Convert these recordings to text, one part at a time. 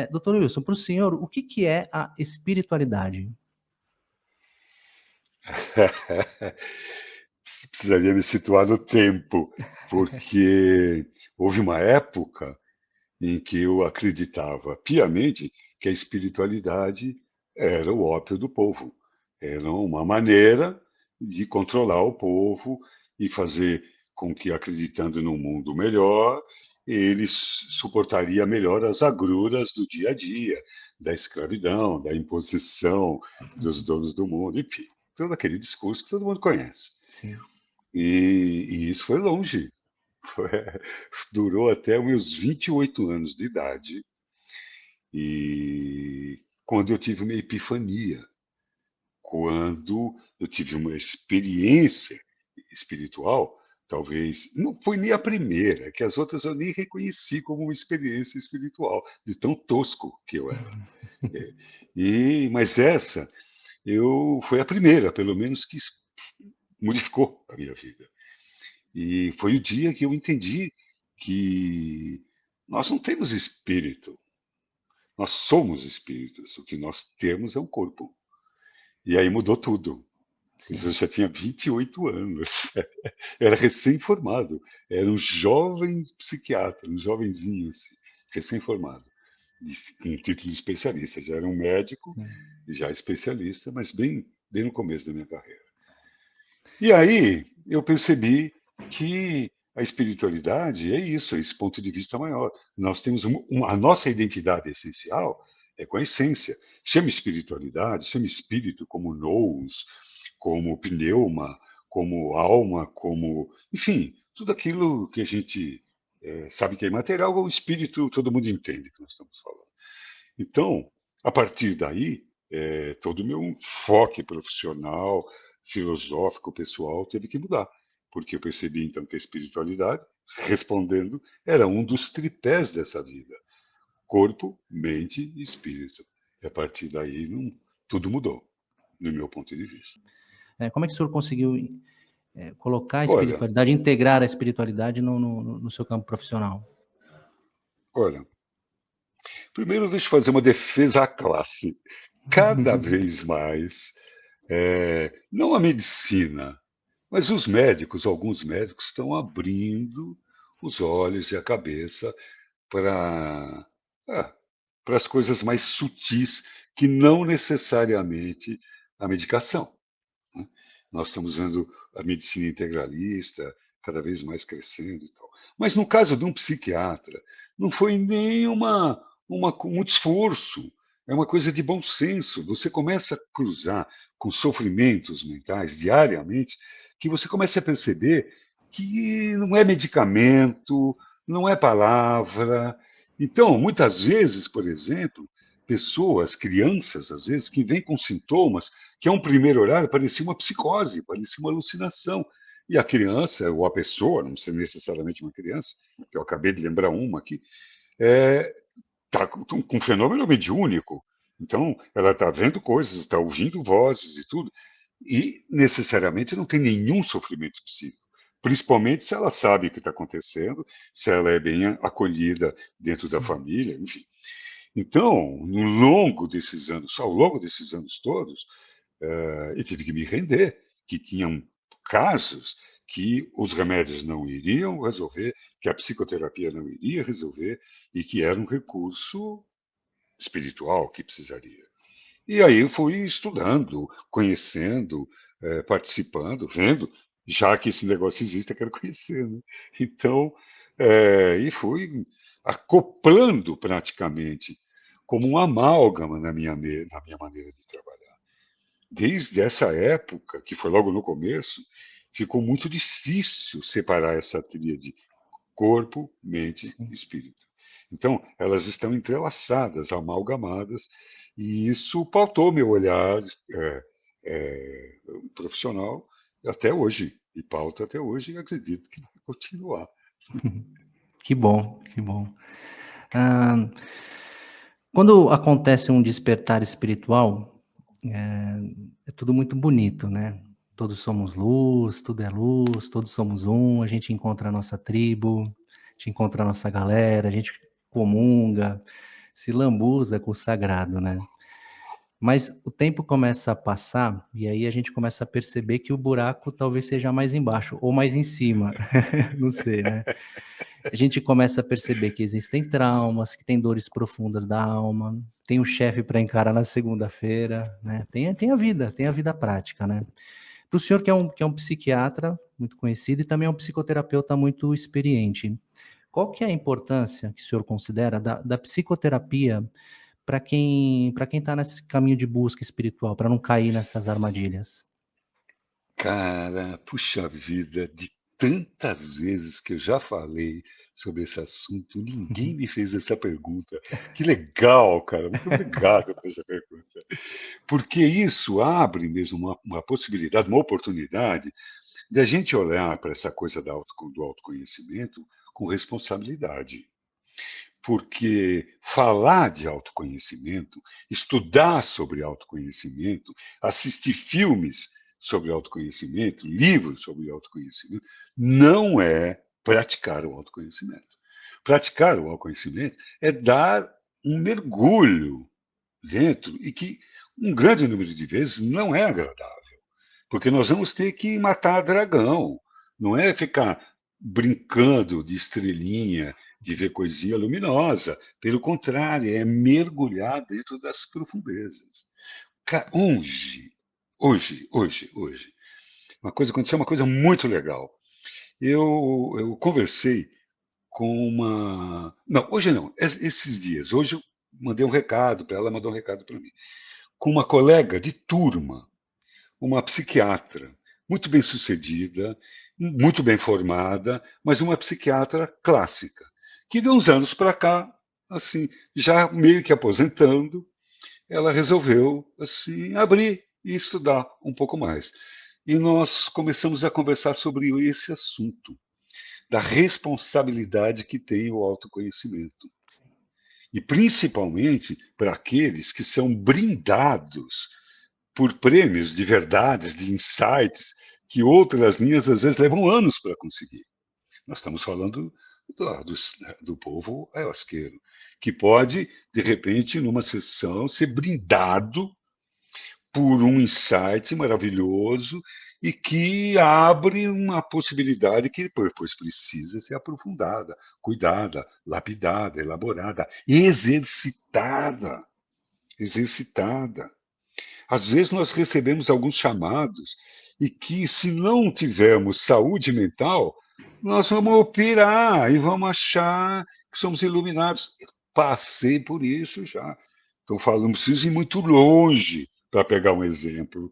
Doutor Wilson, para o senhor, o que que é a espiritualidade? Precisaria me situar no tempo, porque houve uma época em que eu acreditava piamente que a espiritualidade era o ópio do povo. Era uma maneira de controlar o povo e fazer com que, acreditando num mundo melhor, eles suportaria melhor as agruras do dia a dia, da escravidão, da imposição dos donos do mundo, enfim, todo aquele discurso que todo mundo conhece. Sim. E isso foi longe. Foi- Durou até os meus 28 anos de idade, e quando eu tive uma epifania, quando eu tive uma experiência espiritual, talvez não foi nem a primeira, que as outras eu nem reconheci como uma experiência espiritual, de tão tosco que eu era. É, mas essa foi a primeira, pelo menos, que modificou a minha vida. E foi o dia que eu entendi que nós não temos espírito, nós somos espíritos. O que nós temos é um corpo. E aí mudou tudo. Eu Sim. já tinha 28 anos, era recém-formado, era um jovem psiquiatra, um jovenzinho, assim, recém-formado, com um título de especialista. Já era um médico, Sim. já especialista, mas bem no começo da minha carreira. E aí eu percebi que a espiritualidade é isso, é esse ponto de vista maior. Nós temos a nossa identidade essencial é com a essência. Chama espiritualidade, chama espírito como nous, como pneuma, como alma, como, enfim, tudo aquilo que a gente sabe que é imaterial, o espírito todo mundo entende que nós estamos falando. Então, a partir daí, todo o meu enfoque profissional, filosófico, pessoal, teve que mudar, porque eu percebi então que a espiritualidade, respondendo, era um dos tripés dessa vida: corpo, mente e espírito. E a partir daí, tudo mudou, no meu ponto de vista. Como é que o senhor conseguiu colocar a Olha, espiritualidade, integrar a espiritualidade no seu campo profissional? olha, primeiro deixa eu fazer uma defesa à classe. Cada vez mais, não a medicina, mas os médicos, alguns médicos, estão abrindo os olhos e a cabeça para ah, para as coisas mais sutis que não necessariamente a medicação, né? Nós estamos vendo a medicina integralista cada vez mais crescendo e tal. Mas no caso de um psiquiatra, não foi nem muito esforço. É uma coisa de bom senso. Você começa a cruzar com sofrimentos mentais diariamente, que você começa a perceber que não é medicamento, não é palavra. Então, muitas vezes, por exemplo, pessoas, crianças, às vezes, que vêm com sintomas que, a um primeiro olhar, parecia uma psicose, parecia uma alucinação. E a criança, ou a pessoa, não precisa necessariamente uma criança, que eu acabei de lembrar uma aqui, está com um fenômeno mediúnico. Então, ela está vendo coisas, está ouvindo vozes e tudo, e necessariamente não tem nenhum sofrimento psíquico. Principalmente se ela sabe o que está acontecendo, se ela é bem acolhida dentro da Sim. família, enfim. Então, ao longo desses anos todos, eu tive que me render, que tinham casos que os remédios não iriam resolver, que a psicoterapia não iria resolver, e que era um recurso espiritual que precisaria. E aí eu fui estudando, conhecendo, participando, vendo, já que esse negócio existe, eu quero conhecer, né? Então, e fui acoplando praticamente como um amálgama na minha maneira de trabalhar. Desde essa época, que foi logo no começo, ficou muito difícil separar essa tríade corpo, mente e Sim. espírito. Então, elas estão entrelaçadas, amalgamadas, e isso pautou meu olhar profissional até hoje, e pauta até hoje, e acredito que vai continuar. Que bom, que bom. Ah, quando acontece um despertar espiritual, é tudo muito bonito, né? Todos somos luz, todos somos um, a gente encontra a nossa tribo, a gente encontra a nossa galera, a gente comunga, se lambuza com o sagrado, né? Mas o tempo começa a passar e aí a gente começa a perceber que o buraco talvez seja mais embaixo ou mais em cima, não sei, né? A gente começa a perceber que existem traumas, que tem dores profundas da alma, tem o chefe para encarar na segunda-feira, né? Tem a vida prática, né? Para o senhor que é um psiquiatra muito conhecido e também é um psicoterapeuta muito experiente, qual que é a importância que o senhor considera da psicoterapia para quem está nesse caminho de busca espiritual, para não cair nessas armadilhas? Cara, puxa vida, de tantas vezes que eu já falei sobre esse assunto, ninguém me fez essa pergunta. Que legal, cara. Muito obrigado por essa pergunta. Porque isso abre mesmo uma possibilidade, uma oportunidade de a gente olhar para essa coisa do autoconhecimento com responsabilidade. Porque falar de autoconhecimento, estudar sobre autoconhecimento, assistir filmes sobre autoconhecimento, livros sobre autoconhecimento, não é praticar o autoconhecimento. Praticar o autoconhecimento é dar um mergulho dentro e que um grande número de vezes não é agradável. Porque nós vamos ter que matar dragão. Não é ficar brincando de estrelinha, de ver coisinha luminosa. Pelo contrário, é mergulhar dentro das profundezas. Hoje, aconteceu uma coisa muito legal. Eu conversei com uma. Não, hoje não, esses dias. Hoje eu mandei um recado para ela, mandou um recado para mim. Com uma colega de turma, uma psiquiatra muito bem sucedida, muito bem formada, mas uma psiquiatra clássica, que de uns anos para cá, assim, já meio que aposentando, ela resolveu assim abrir e estudar um pouco mais. E nós começamos a conversar sobre esse assunto, da responsabilidade que tem o autoconhecimento. E principalmente para aqueles que são brindados por prêmios de verdades, de insights, que outras linhas às vezes levam anos para conseguir. Nós estamos falando do povo ayahuasqueiro, que pode, de repente, numa sessão, ser brindado por um insight maravilhoso e que abre uma possibilidade que depois precisa ser aprofundada, cuidada, lapidada, elaborada, exercitada. Exercitada. Às vezes nós recebemos alguns chamados e que, se não tivermos saúde mental, nós vamos pirar e vamos achar que somos iluminados. Eu passei por isso já. Estou falando, não preciso ir muito longe para pegar um exemplo.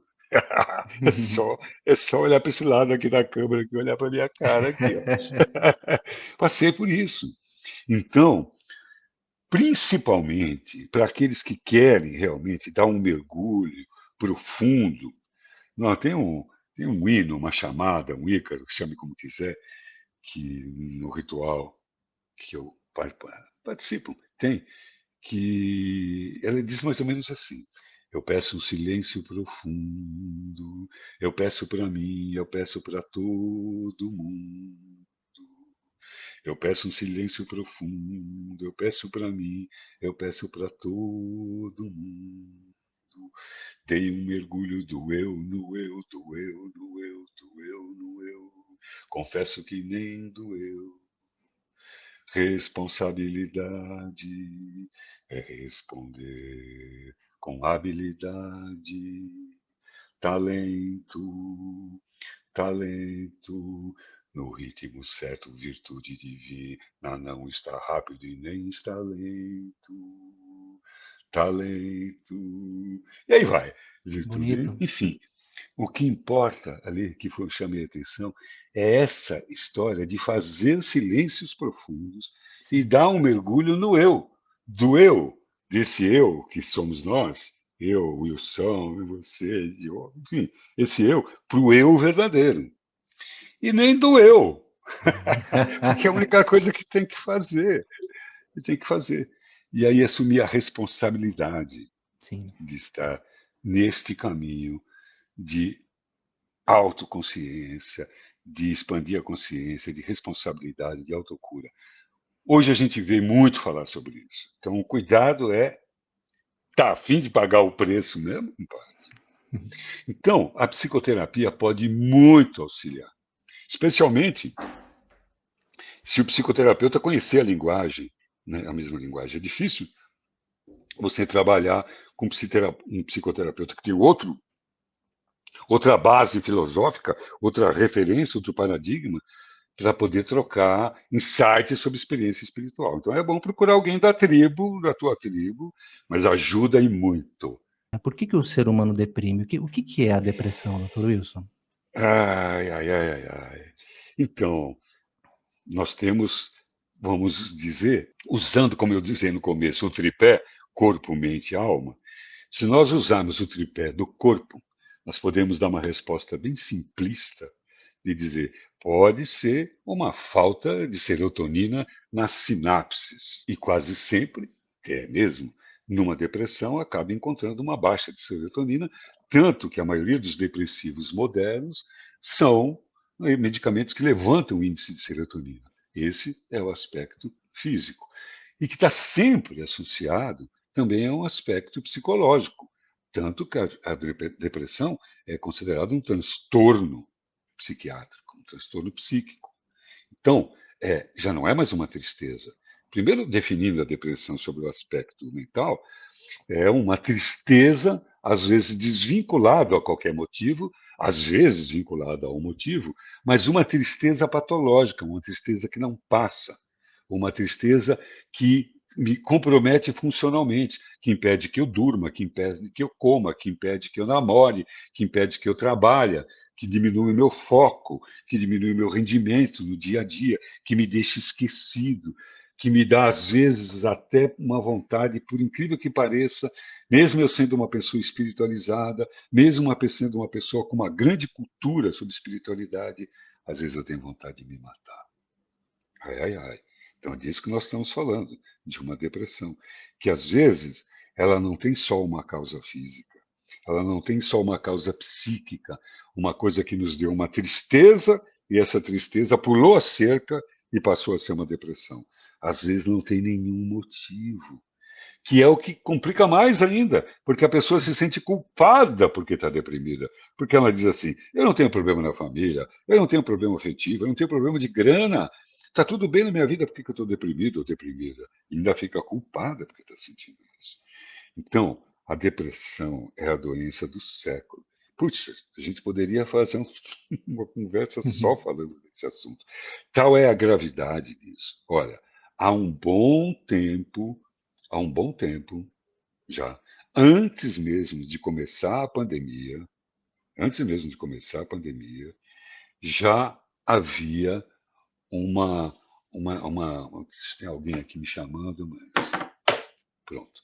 É só olhar para esse lado aqui da câmera, aqui, olhar para a minha cara aqui. Ó. Passei por isso. Então, principalmente para aqueles que querem realmente dar um mergulho profundo. Não, tem um hino, uma chamada, um ícaro, chame como quiser, que no ritual que eu participo, tem, que ela diz mais ou menos assim: eu peço um silêncio profundo, eu peço para mim, eu peço para todo mundo. Eu peço um silêncio profundo, eu peço para mim, eu peço para todo mundo. Dei um mergulho do eu no eu, do eu no eu, do eu no eu. Confesso que nem doeu. Responsabilidade é responder com habilidade. Talento, talento, no ritmo certo, virtude divina, não está rápido e nem está lento. Talento. E aí vai. Virtude, Bonito. enfim. O que importa ali, que foi, chamei a atenção, é essa história de fazer silêncios profundos e Sim. dar um mergulho no eu, do eu, desse eu que somos nós, eu, Wilson, e você, enfim, esse eu, para o eu verdadeiro. E nem do eu, porque é a única coisa que tem que fazer, e tem que fazer. E aí assumir a responsabilidade Sim. de estar neste caminho de autoconsciência, de expandir a consciência, de responsabilidade, de autocura. Hoje a gente vê muito falar sobre isso. Então, o cuidado é, tá a fim de pagar o preço mesmo, compadre? Então, a psicoterapia pode muito auxiliar, especialmente se o psicoterapeuta conhecer a linguagem, né, a mesma linguagem. É difícil você trabalhar com um psicoterapeuta que tem outra base filosófica, outra referência, outro paradigma, para poder trocar insights sobre experiência espiritual. Então é bom procurar alguém da tribo, da tua tribo, mas ajuda e muito. Por que que o ser humano deprime? O que é a depressão, doutor Wilson? Ai, ai, ai, ai, ai. Então, nós temos, vamos dizer, usando, como eu dizia no começo, o tripé corpo, mente e alma. Se nós usarmos o tripé do corpo, nós podemos dar uma resposta bem simplista de dizer, pode ser uma falta de serotonina nas sinapses. E quase sempre, é mesmo, numa depressão acaba encontrando uma baixa de serotonina, tanto que a maioria dos depressivos modernos são medicamentos que levantam o índice de serotonina. Esse é o aspecto físico. E que está sempre associado também a um aspecto psicológico. Tanto que a depressão é considerada um transtorno psiquiátrico, um transtorno psíquico. Então, já não é mais uma tristeza. Primeiro, definindo a depressão sobre o aspecto mental, é uma tristeza, às vezes desvinculada a qualquer motivo, às vezes vinculada a um motivo, mas uma tristeza patológica, uma tristeza que não passa, uma tristeza que me compromete funcionalmente, que impede que eu durma, que impede que eu coma, que impede que eu namore, que impede que eu trabalhe, que diminui o meu foco, que diminui o meu rendimento no dia a dia, que me deixa esquecido, que me dá, às vezes, até uma vontade, por incrível que pareça, mesmo eu sendo uma pessoa espiritualizada, mesmo sendo uma pessoa com uma grande cultura sobre espiritualidade, às vezes eu tenho vontade de me matar. Ai, ai, ai. Então é disso que nós estamos falando, de uma depressão, que às vezes ela não tem só uma causa física, ela não tem só uma causa psíquica, uma coisa que nos deu uma tristeza e essa tristeza pulou a cerca e passou a ser uma depressão. Às vezes não tem nenhum motivo, que é o que complica mais ainda, porque a pessoa se sente culpada porque está deprimida. Porque ela diz assim: eu não tenho problema na família, eu não tenho problema afetivo, eu não tenho problema de grana, está tudo bem na minha vida, por que eu estou deprimido ou deprimida? E ainda fica culpada porque está sentindo isso. Então, a depressão é a doença do século. Puxa, a gente poderia fazer uma conversa só falando desse assunto. Tal é a gravidade disso. Olha, há um bom tempo, há um bom tempo já, antes mesmo de começar a pandemia, antes mesmo de começar a pandemia, já havia uma, tem alguém aqui me chamando, mas pronto.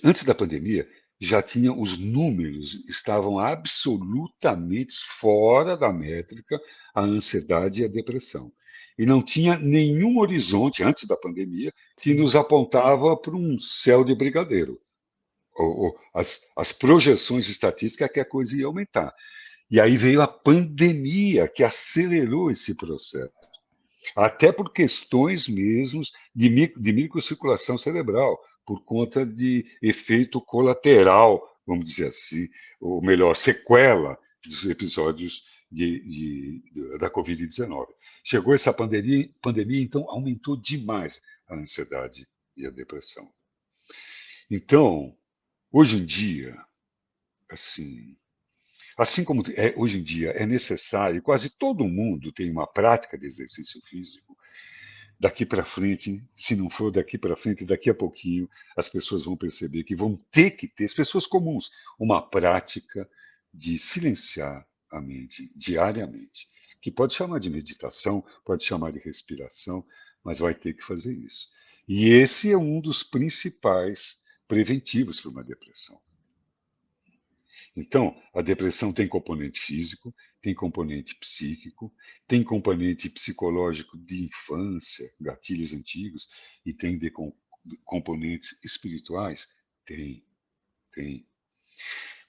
Antes da pandemia, já tinha os números, estavam absolutamente fora da métrica a ansiedade e a depressão. E não tinha nenhum horizonte, antes da pandemia, que Sim. nos apontava para um céu de brigadeiro. As projeções estatísticas é que a coisa ia aumentar. E aí veio a pandemia, que acelerou esse processo. Até por questões mesmo de microcirculação cerebral, por conta de efeito colateral, vamos dizer assim, ou melhor, sequela dos episódios da Covid-19. Chegou essa pandemia, então aumentou demais a ansiedade e a depressão. Então, hoje em dia, assim como hoje em dia é necessário, quase todo mundo tem uma prática de exercício físico, daqui para frente, se não for daqui para frente, daqui a pouquinho, as pessoas vão perceber que vão ter que ter, as pessoas comuns, uma prática de silenciar a mente diariamente, que pode chamar de meditação, pode chamar de respiração, mas vai ter que fazer isso. E esse é um dos principais preventivos para uma depressão. Então, a depressão tem componente físico, tem componente psíquico, tem componente psicológico de infância, gatilhos antigos, e tem componentes espirituais? Tem, tem.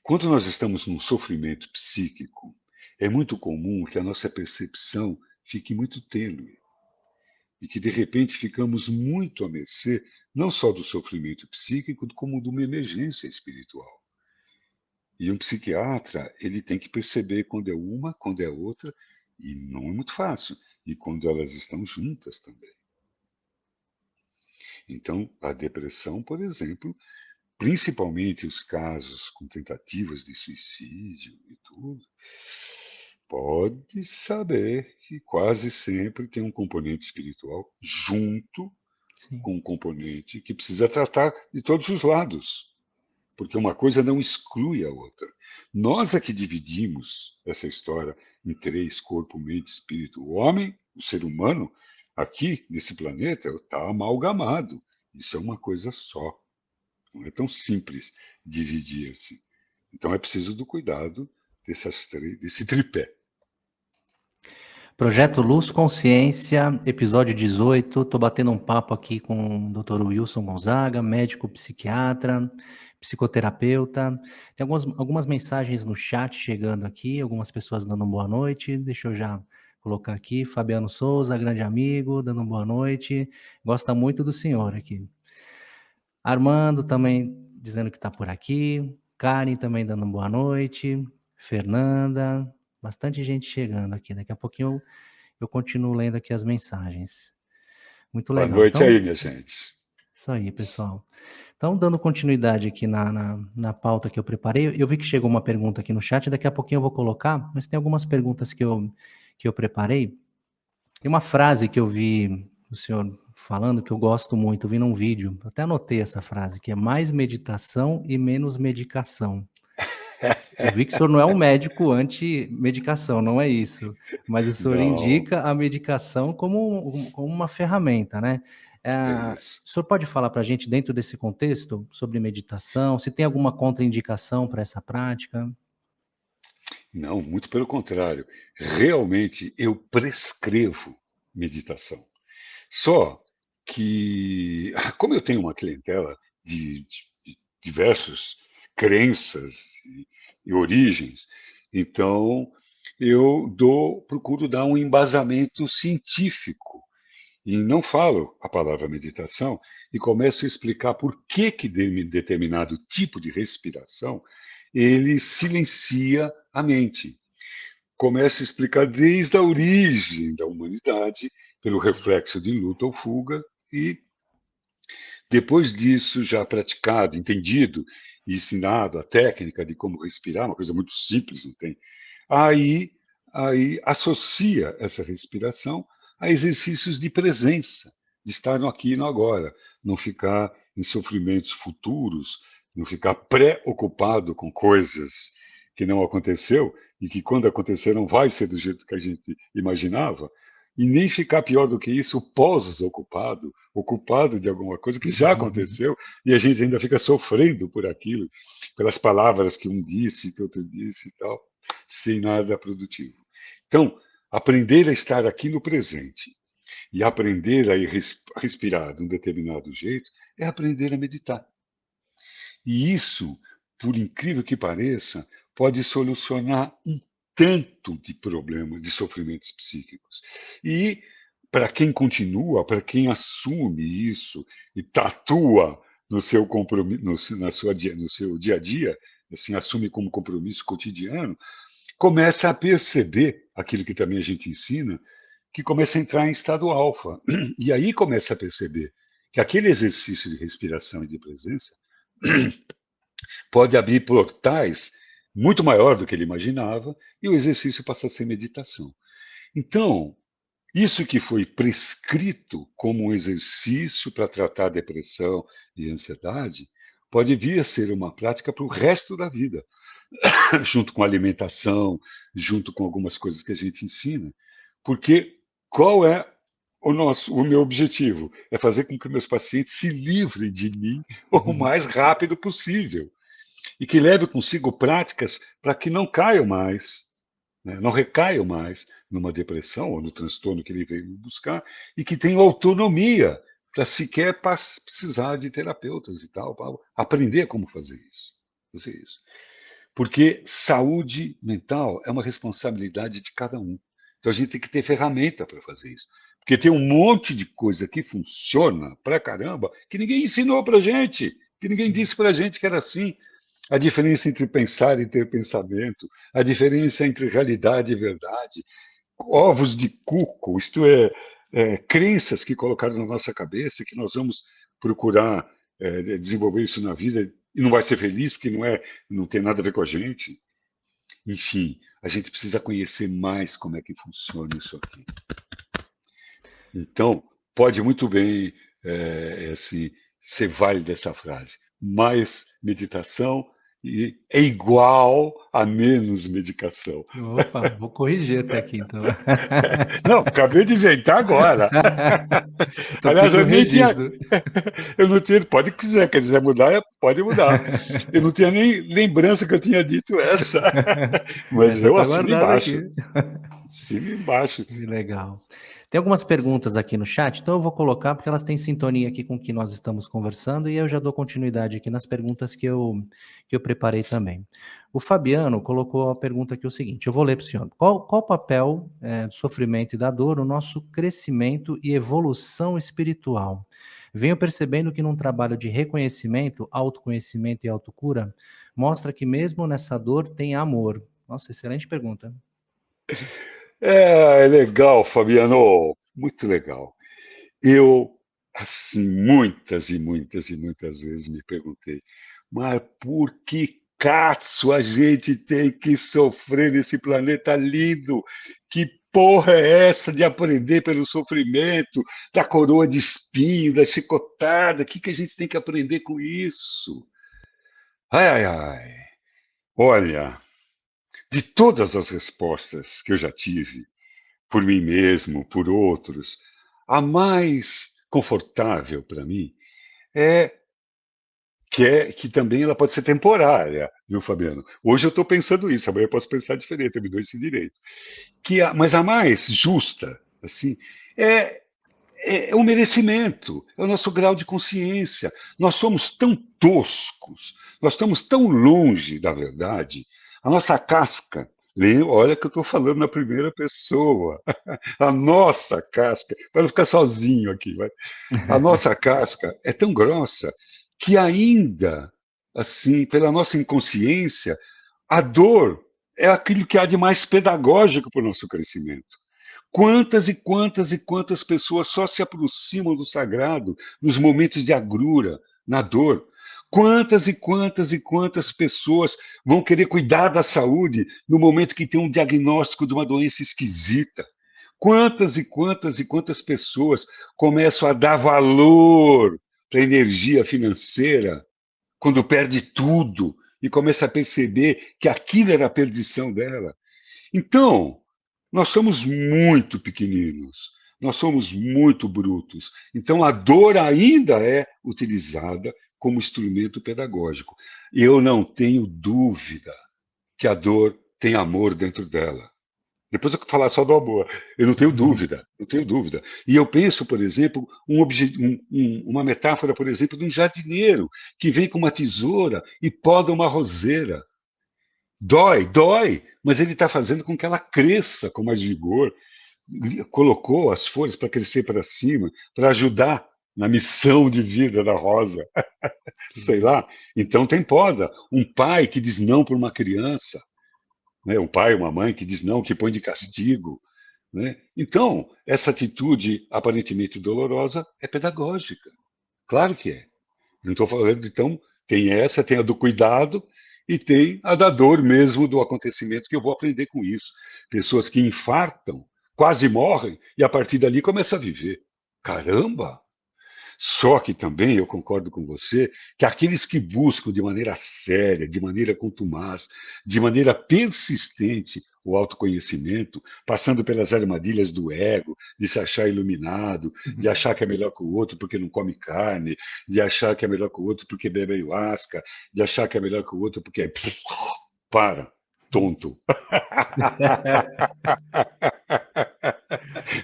Quando nós estamos num sofrimento psíquico, é muito comum que a nossa percepção fique muito tênue. e que de repente ficamos muito à mercê não só do sofrimento psíquico, como de uma emergência espiritual. E um psiquiatra, ele tem que perceber quando é uma, quando é outra, e não é muito fácil, e quando elas estão juntas também. Então, a depressão, por exemplo, principalmente os casos com tentativas de suicídio e tudo, pode saber que quase sempre tem um componente espiritual junto Sim, com um componente que precisa tratar de todos os lados, porque uma coisa não exclui a outra. Nós é que dividimos essa história em três: corpo, mente, espírito. O homem, o ser humano, aqui nesse planeta, está amalgamado. Isso é uma coisa só. Não é tão simples dividir assim. Então é preciso do cuidado desse tripé. Projeto Luz Consciência, episódio 18. Tô batendo um papo aqui com o Dr. Wilson Gonzaga, médico psiquiatra, psicoterapeuta. Tem algumas mensagens no chat chegando aqui, algumas pessoas dando boa noite. Deixa eu já colocar aqui. Fabiano Souza, grande amigo, dando boa noite. Gosta muito do senhor aqui. Armando também dizendo que está por aqui. Karen também dando boa noite. Fernanda, bastante gente chegando aqui. Daqui a pouquinho eu continuo lendo aqui as mensagens. Muito Boa legal. noite Então, aí, minha gente. isso aí, pessoal. Então, dando continuidade aqui na pauta que eu preparei, eu vi que chegou uma pergunta aqui no chat, daqui a pouquinho eu vou colocar, mas tem algumas perguntas que eu preparei. Tem uma frase que eu vi o senhor falando que eu gosto muito, vi num vídeo, até anotei essa frase, que é mais meditação e menos medicação. Eu vi que o senhor não é um médico anti-medicação, não é isso. Mas o senhor Não, indica a medicação como uma ferramenta, né? é O isso. senhor pode falar para a gente, dentro desse contexto, sobre meditação? Se tem alguma contraindicação para essa prática? Não, muito pelo contrário. Realmente eu prescrevo meditação. Só que, como eu tenho uma clientela de diversas crenças e origens, então procuro dar um embasamento científico e não falo a palavra meditação e começo a explicar por que determinado tipo de respiração ele silencia a mente. Começo a explicar desde a origem da humanidade, pelo reflexo de luta ou fuga, e depois disso, já praticado, entendido e ensinado a técnica de como respirar, uma coisa muito simples, não tem? Aí, aí associa essa respiração a exercícios de presença, de estar no aqui e no agora, não ficar em sofrimentos futuros, não ficar preocupado com coisas que não aconteceu e que quando acontecer não vai ser do jeito que a gente imaginava, e nem ficar pior do que isso, pós-ocupado, ocupado de alguma coisa que já aconteceu e a gente ainda fica sofrendo por aquilo, pelas palavras que um disse, que outro disse e tal, sem nada produtivo. Então, aprender a estar aqui no presente e aprender a respirar de um determinado jeito é aprender a meditar. E isso, por incrível que pareça, pode solucionar um tanto de problemas, de sofrimentos psíquicos. E para quem continua, para quem assume isso e tatua no seu compromisso, no seu dia a dia, assim, assume como compromisso cotidiano, começa a perceber aquilo que também a gente ensina, que começa a entrar em estado alfa. E aí começa a perceber que aquele exercício de respiração e de presença pode abrir portais muito maior do que ele imaginava, e o exercício passa a ser meditação. Então, isso que foi prescrito como um exercício para tratar depressão e ansiedade, pode vir a ser uma prática para o resto da vida, junto com a alimentação, junto com algumas coisas que a gente ensina. Porque qual é o meu objetivo? É fazer com que meus pacientes se livrem de mim o mais rápido possível e que leve consigo práticas para que não caiam mais, né, não recaiam mais numa depressão ou no transtorno que ele veio buscar e que tenham autonomia para sequer precisar de terapeutas e tal, para aprender como fazer isso. Fazer isso. Porque saúde mental é uma responsabilidade de cada um. Então a gente tem que ter ferramenta para fazer isso. Porque tem um monte de coisa que funciona pra caramba que ninguém ensinou pra gente, que ninguém Sim. disse pra gente que era assim. A diferença entre pensar e ter pensamento, a diferença entre realidade e verdade, ovos de cuco, isto é, crenças que colocaram na nossa cabeça, que nós vamos procurar desenvolver isso na vida e não vai ser feliz porque não tem nada a ver com a gente. Enfim, a gente precisa conhecer mais como é que funciona isso aqui. Então, pode muito bem ser válida essa frase. Mais meditação é igual a menos medicação. Opa, vou corrigir até aqui então. Não, acabei de inventar agora. Então Aliás, fica o eu nem tinha. registro. Eu não tinha. Pode quiser mudar, pode mudar. Eu não tinha nem lembrança que eu tinha dito essa. Mas Essa eu tá assino guardada embaixo. aqui. Assino embaixo. Que legal. Tem algumas perguntas aqui no chat, então eu vou colocar porque elas têm sintonia aqui com o que nós estamos conversando e eu já dou continuidade aqui nas perguntas que eu preparei também. O Fabiano colocou a pergunta aqui o seguinte, eu vou ler para o senhor. Qual o papel do sofrimento e da dor no nosso crescimento e evolução espiritual? Venho percebendo que num trabalho de reconhecimento, autoconhecimento e autocura, mostra que mesmo nessa dor tem amor. Nossa, excelente pergunta. É legal, Fabiano. Muito legal. Eu, assim, muitas e muitas e muitas vezes me perguntei, mas por que cazzo a gente tem que sofrer nesse planeta lindo? Que porra é essa de aprender pelo sofrimento, da coroa de espinho, da chicotada? O que a gente tem que aprender com isso? Ai, ai, ai. Olha, de todas as respostas que eu já tive, por mim mesmo, por outros, a mais confortável para mim é que também ela pode ser temporária, viu, Fabiano? Hoje eu estou pensando isso, amanhã eu posso pensar diferente, eu me dou esse direito. Mas a mais justa, assim, é, é o merecimento, é o nosso grau de consciência. Nós somos tão toscos, nós estamos tão longe da verdade, a nossa casca. Olha que eu estou falando na primeira pessoa. A nossa casca, para não ficar sozinho aqui, vai. A nossa casca é tão grossa que ainda, assim, pela nossa inconsciência, a dor é aquilo que há de mais pedagógico para o nosso crescimento. Quantas e quantas e quantas pessoas só se aproximam do sagrado nos momentos de agrura, na dor? Quantas e quantas e quantas pessoas vão querer cuidar da saúde no momento que tem um diagnóstico de uma doença esquisita? Quantas e quantas e quantas pessoas começam a dar valor para a energia financeira quando perde tudo e começa a perceber que aquilo era a perdição dela? Então, nós somos muito pequeninos, nós somos muito brutos. Então, a dor ainda é utilizada como instrumento pedagógico. Eu não tenho dúvida que a dor tem amor dentro dela. Depois eu falar só do amor. Eu não tenho dúvida, não tenho dúvida. E eu penso, por exemplo, uma metáfora, por exemplo, de um jardineiro que vem com uma tesoura e poda uma roseira. Dói, dói, mas ele está fazendo com que ela cresça com mais vigor. Colocou as folhas para crescer para cima, para ajudar na missão de vida da rosa. Sei lá. Então tem poda. Um pai que diz não para uma criança, né? Um pai, uma mãe que diz não, que põe de castigo. Né? Então, essa atitude aparentemente dolorosa é pedagógica. Claro que é. Não estou falando, então, tem essa, tem a do cuidado e tem a da dor mesmo do acontecimento, que eu vou aprender com isso. Pessoas que infartam, quase morrem, e a partir dali começam a viver. Caramba! Só que também eu concordo com você que aqueles que buscam de maneira séria, de maneira contumaz, de maneira persistente o autoconhecimento, passando pelas armadilhas do ego, de se achar iluminado, de achar que é melhor que o outro porque não come carne, de achar que é melhor que o outro porque bebe ayahuasca, de achar que é melhor que o outro porque é. Para, tonto.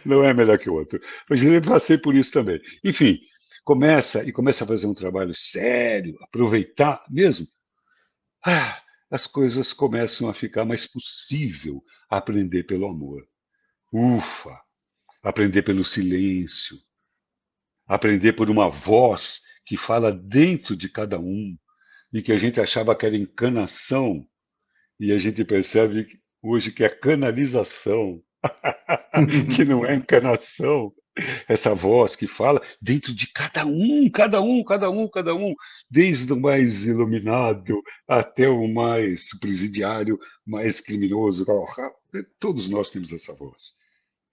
Não é melhor que o outro. Mas eu passei por isso também. Enfim, começa a fazer um trabalho sério, aproveitar mesmo. Ah, as coisas começam a ficar mais possível aprender pelo amor. Ufa! aprender pelo silêncio, aprender por uma voz que fala dentro de cada um, e que a gente achava que era encanação, e a gente percebe hoje que é canalização, que não é encanação, essa voz que fala dentro de cada um, cada um, cada um, cada um, desde o mais iluminado até o mais presidiário, mais criminoso. Todos nós temos essa voz.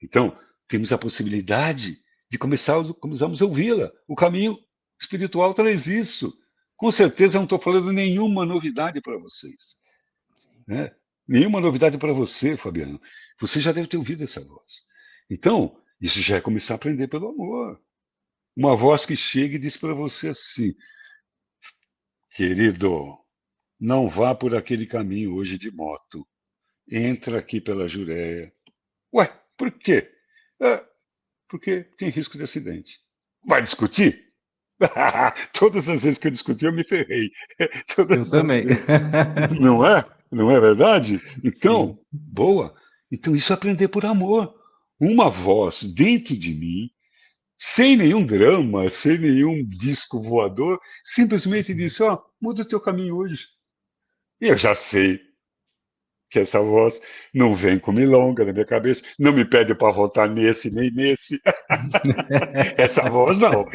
Então, temos a possibilidade de começarmos a ouvi-la. O caminho espiritual traz isso. Com certeza, eu não estou falando nenhuma novidade para vocês. Né? Nenhuma novidade para você, Fabiano. Você já deve ter ouvido essa voz. Então, isso já é começar a aprender pelo amor. Uma voz que chega e diz para você assim: querido, não vá por aquele caminho hoje de moto. Entra aqui pela Jureia. Ué, por quê? "É, porque tem risco de acidente." Vai discutir? Todas as vezes que eu discuti, eu me ferrei. Eu Todas as também. vezes. Não é? Não é verdade? Então, Sim. boa. Então, isso é aprender por amor. Uma voz dentro de mim, sem nenhum drama, sem nenhum disco voador, simplesmente disse: Ó, muda o teu caminho hoje. E eu já sei que essa voz não vem com milonga na minha cabeça, não me pede para votar nesse nem nesse. Essa voz não.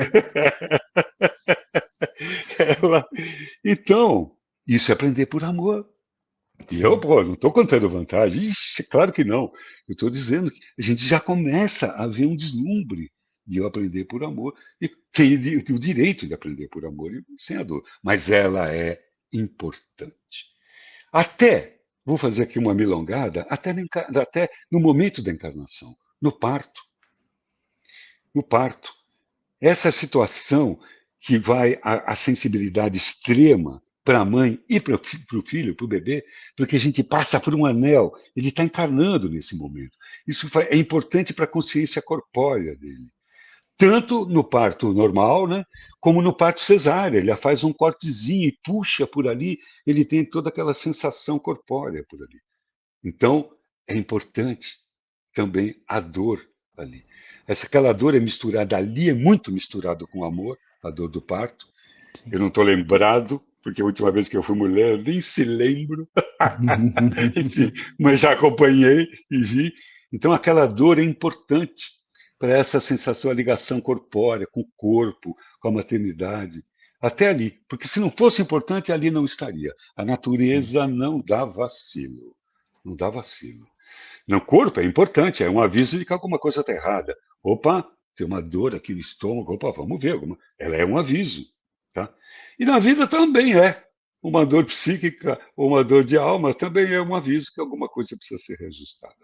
Ela... Então, isso é aprender por amor. E eu, Sim. pô, não estou contando vantagem. Ixi, claro que não. Eu estou dizendo que a gente já começa a ver um deslumbre de eu aprender por amor. E tem o direito de aprender por amor, sem a dor. Mas ela é importante. Até, vou fazer aqui uma milongada, até no momento da encarnação, no parto. No parto. Essa situação que vai a sensibilidade extrema para a mãe e para o filho, para o bebê, porque a gente passa por um anel, ele está encarnando nesse momento. Isso é importante para a consciência corpórea dele. Tanto no parto normal, né, como no parto cesárea. Ele faz um cortezinho e puxa por ali, ele tem toda aquela sensação corpórea por ali. Então, é importante também a dor ali. Aquela dor é misturada ali, é muito misturado com amor, a dor do parto. Sim. Eu não estou lembrado, porque a última vez que eu fui mulher, eu nem se lembro. Enfim, mas já acompanhei e vi. Então, aquela dor é importante para essa sensação, a ligação corpórea com o corpo, com a maternidade. Até ali, porque se não fosse importante, ali não estaria. A Sim. natureza não dá vacilo. Não dá vacilo. No corpo é importante, é um aviso de que alguma coisa está errada. Opa, tem uma dor aqui no estômago, opa, vamos ver. Ela é um aviso. Tá? E na vida também é. Uma dor psíquica ou uma dor de alma também é um aviso que alguma coisa precisa ser reajustada.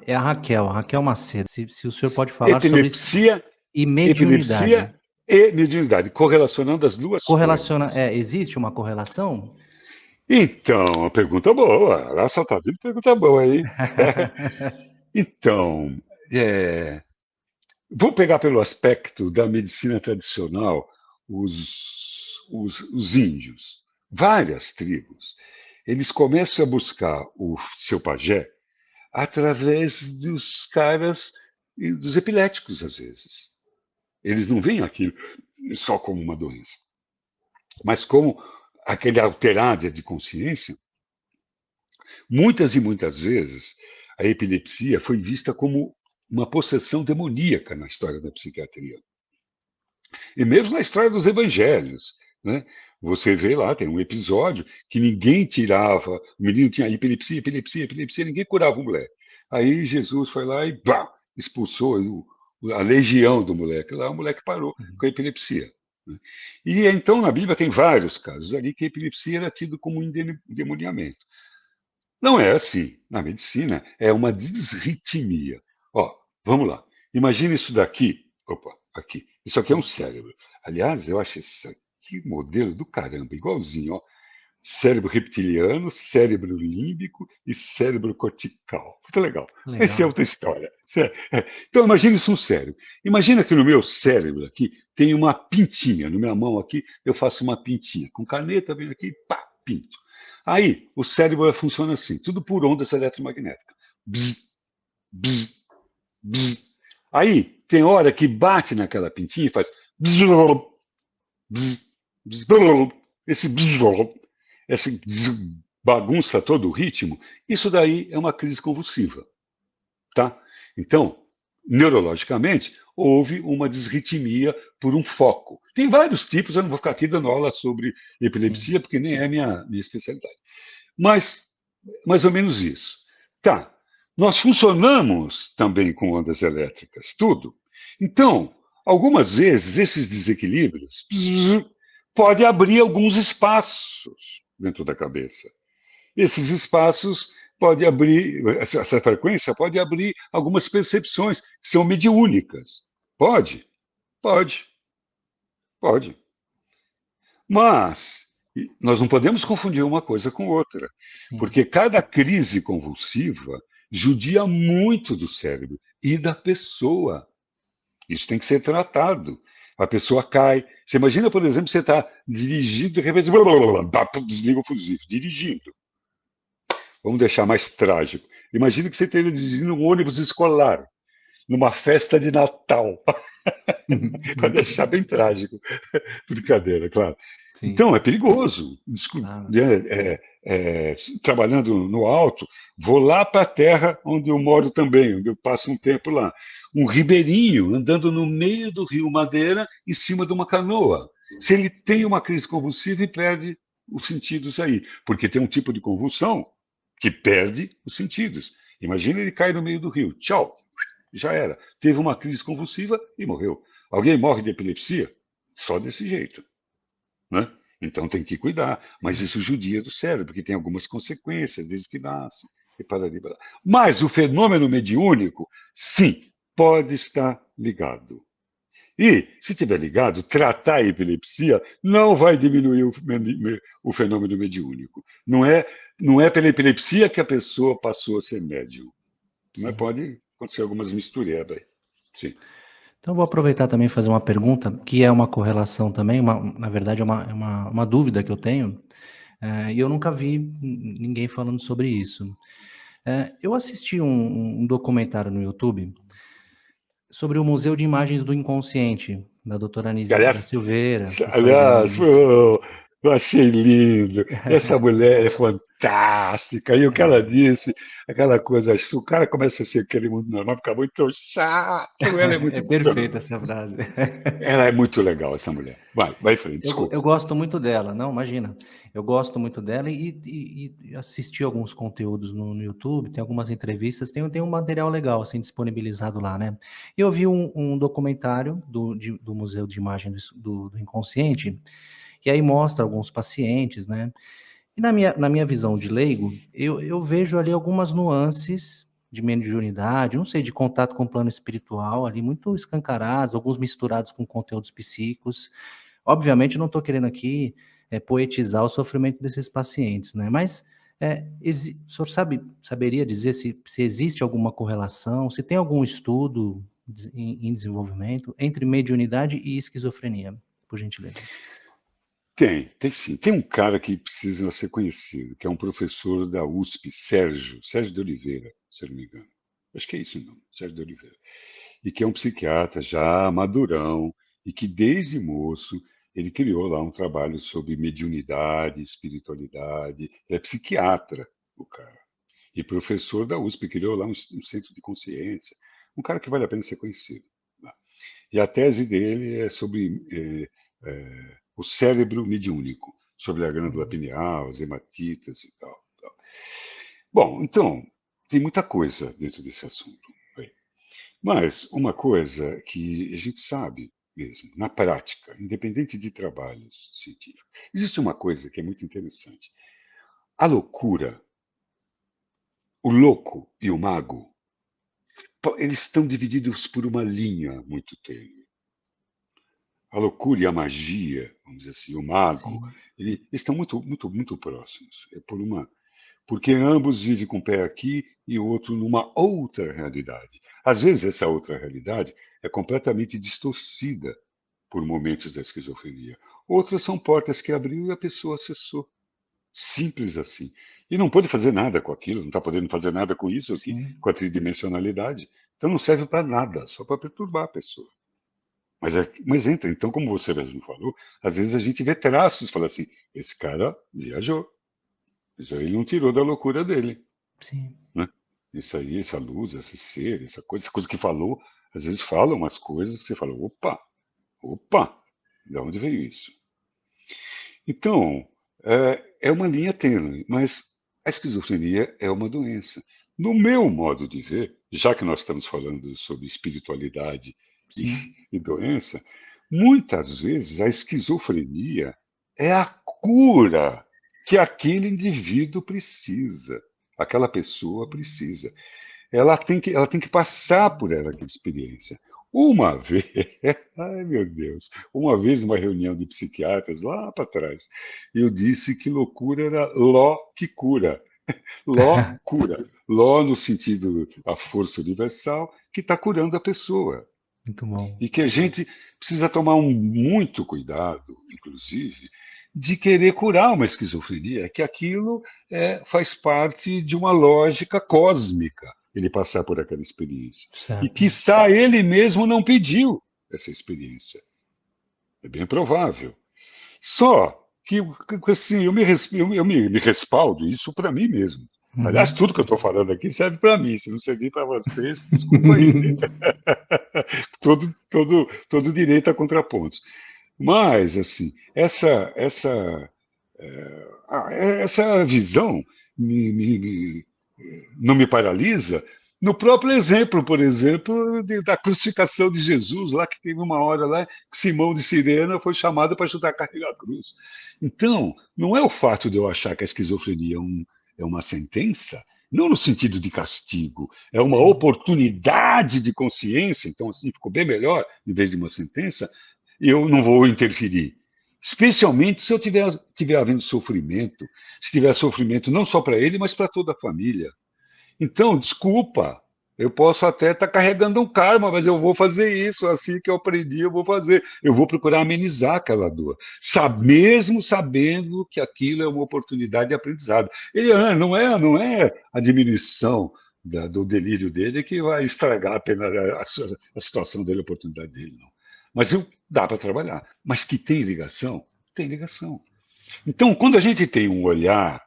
É a Raquel Macedo. Se o senhor pode falar sobre isso Epilepsia, e mediunidade. epilepsia e mediunidade, correlacionando as duas Correlaciona coisas. existe uma correlação? Então, pergunta boa. Ela só está vindo pergunta boa aí. Então, é, vou pegar pelo aspecto da medicina tradicional os índios, várias tribos. Eles começam a buscar o seu pajé através dos caras e dos epiléticos, às vezes. Eles não veem aquilo só como uma doença, mas como aquele alterada de consciência. Muitas e muitas vezes, a epilepsia foi vista como uma possessão demoníaca na história da psiquiatria. E mesmo na história dos evangelhos, né? Você vê lá, tem um episódio que ninguém tirava, o menino tinha epilepsia, epilepsia, epilepsia, ninguém curava o moleque. Aí Jesus foi lá e bah, expulsou a legião do moleque. Lá o moleque parou com a epilepsia. Né? E então na Bíblia tem vários casos ali que a epilepsia era tido como um endemoniamento. Não é assim. Na medicina é uma desritmia. Ó, vamos lá. Imagina isso daqui. Opa, aqui. Isso aqui é um Sim. cérebro. Aliás, eu acho isso aqui modelo do caramba, igualzinho, ó. Cérebro reptiliano, cérebro límbico e cérebro cortical. Muito legal. Essa é Legal. outra história. Então, imagine isso um cérebro. Imagina que no meu cérebro aqui tem uma pintinha. Na minha mão aqui, eu faço uma pintinha. Com caneta, vem aqui, pá, pinto. Aí, o cérebro funciona assim, tudo por ondas eletromagnéticas. Bzz, bzz, bzz. Aí, tem hora que bate naquela pintinha e faz. Bzz, bzz, bzz, esse bzz, essa bagunça todo o ritmo, isso daí é uma crise convulsiva, tá? Então, neurologicamente, houve uma desritmia por um foco. Tem vários tipos, eu não vou ficar aqui dando aula sobre Sim, epilepsia, porque nem é minha especialidade. Mas, mais ou menos isso. Tá, nós funcionamos também com ondas elétricas, tudo. Então, algumas vezes, esses desequilíbrios podem abrir alguns espaços dentro da cabeça. Esses espaços pode abrir, essa frequência pode abrir algumas percepções que são mediúnicas. Pode, pode, pode. Mas nós não podemos confundir uma coisa com outra, sim. porque cada crise convulsiva judia muito do cérebro e da pessoa. Isso tem que ser tratado. A pessoa cai. Você imagina, por exemplo, você está dirigindo, de repente, desliga o fusível, dirigindo. Vamos deixar mais trágico. Imagina que você esteja dirigindo um ônibus escolar, numa festa de Natal, para deixar bem trágico. Brincadeira, claro. Sim, Então, é perigoso. claro. Trabalhando no alto, vou lá para a terra onde eu moro também, onde eu passo um tempo lá. Um ribeirinho andando no meio do rio Madeira, em cima de uma canoa. Se ele tem uma crise convulsiva e perde os sentidos aí, porque tem um tipo de convulsão que perde os sentidos. Imagina ele cai no meio do rio. Tchau, já era. Teve uma crise convulsiva e morreu. Alguém morre de epilepsia? Só desse jeito, né? Então tem que cuidar, mas isso judia do cérebro, porque tem algumas consequências desde que nasce. E para ali, para lá. Mas o fenômeno mediúnico, sim, pode estar ligado. E, se estiver ligado, tratar a epilepsia não vai diminuir o fenômeno mediúnico. Não é pela epilepsia que a pessoa passou a ser médium. Mas Sim. pode acontecer algumas misturetas aí. Sim. Então, eu vou aproveitar também e fazer uma pergunta, que é uma correlação também, na verdade, é uma dúvida que eu tenho, e eu nunca vi ninguém falando sobre isso. Eu assisti um documentário no YouTube sobre o Museu de Imagens do Inconsciente, da doutora Anísia da Aliás, Silveira, que fala aliás, disso. pô, eu achei lindo. Essa mulher é fantástica. E o que ela disse, aquela coisa, se o cara começa a ser aquele mundo normal, fica muito chato. Ela é É muito perfeita fenômeno. essa frase. Ela é muito legal, essa mulher. Vai em frente, Eu desculpa. gosto muito dela, não, imagina. Eu gosto muito dela e assisti alguns conteúdos no YouTube, tem algumas entrevistas, tem um material legal, assim, disponibilizado lá, né. E eu vi um documentário do Museu de Imagem do Inconsciente, e aí mostra alguns pacientes, né. E na minha visão de leigo, eu vejo ali algumas nuances de mediunidade, não sei, de contato com o plano espiritual ali muito escancarados, alguns misturados com conteúdos psíquicos. Obviamente eu não estou querendo aqui, poetizar o sofrimento desses pacientes, né, mas, o senhor saberia dizer se existe alguma correlação, se tem algum estudo em desenvolvimento entre mediunidade e esquizofrenia, por gentileza? Tem sim. Tem um cara que precisa ser conhecido, que é um professor da USP, Sérgio de Oliveira, se eu não me engano. Acho que é isso o nome, Sérgio de Oliveira. E que é um psiquiatra já madurão, e que desde moço ele criou lá um trabalho sobre mediunidade, espiritualidade. Ele é psiquiatra, o cara. E professor da USP, criou lá um centro de consciência. Um cara que vale a pena ser conhecido. Né? E a tese dele é sobre o cérebro mediúnico, sobre a glândula Uhum. pineal, as hematitas e tal. Bom, então, tem muita coisa dentro desse assunto. Bem, mas uma coisa que a gente sabe mesmo, na prática, independente de trabalhos científicos, existe uma coisa que é muito interessante. A loucura, o louco e o mago, eles estão divididos por uma linha muito tênue. A loucura e a magia, vamos dizer assim, o mago, Sim, eles estão muito, muito, muito próximos. Porque ambos vivem com o pé aqui e o outro numa outra realidade. Às vezes essa outra realidade é completamente distorcida por momentos da esquizofrenia. Outras são portas que abriu e a pessoa acessou. Simples assim. E não pode fazer nada com aquilo, não está podendo fazer nada com isso aqui, sim. com a tridimensionalidade. Então não serve para nada, só para perturbar a pessoa. Mas entra, então, como você mesmo falou, às vezes a gente vê traços, fala assim, esse cara viajou, isso aí ele não tirou da loucura dele, Sim. né? Isso aí, essa luz, esse ser, essa coisa que falou, às vezes fala umas coisas que você fala, opa, opa, de onde veio isso? Então, é uma linha tênue, mas a esquizofrenia é uma doença. No meu modo de ver, já que nós estamos falando sobre espiritualidade e, Sim. e doença, muitas vezes a esquizofrenia é a cura que aquele indivíduo precisa, aquela pessoa precisa. Ela tem que passar por aquela experiência. Uma vez, ai meu Deus, uma vez numa reunião de psiquiatras lá para trás, eu disse que loucura era ló que cura. Ló cura. Ló no sentido a força universal que está curando a pessoa. Muito bom. E que a gente precisa tomar muito cuidado, inclusive, de querer curar uma esquizofrenia, que aquilo faz parte de uma lógica cósmica, ele passar por aquela experiência. E, Certo. quiçá, ele mesmo não pediu essa experiência. É bem provável. Só que, assim, eu me respaldo isso para mim mesmo. Aliás, Uhum. tudo que eu estou falando aqui serve para mim. Se não servir para vocês, desculpa aí. Todo direito a contrapontos. Mas, assim, essa visão não me paralisa. No próprio exemplo, por exemplo, da crucificação de Jesus, lá que teve uma hora lá que Simão de Cirena foi chamado para ajudar a carregar a cruz. Então, não é o fato de eu achar que a esquizofrenia é uma sentença, não no sentido de castigo, é uma Sim. oportunidade de consciência, então assim ficou bem melhor, em vez de uma sentença, eu não vou interferir. Especialmente se eu tiver havendo sofrimento, se tiver sofrimento não só para ele, mas para toda a família. Então, desculpa, eu posso até estar carregando um karma, mas eu vou fazer isso, assim que eu aprendi, eu vou fazer. Eu vou procurar amenizar aquela dor, mesmo sabendo que aquilo é uma oportunidade de aprendizado. E não é a diminuição do delírio dele que vai estragar apenas a situação dele, a oportunidade dele, não. Mas dá para trabalhar. Mas que tem ligação? Tem ligação. Então, quando a gente tem um olhar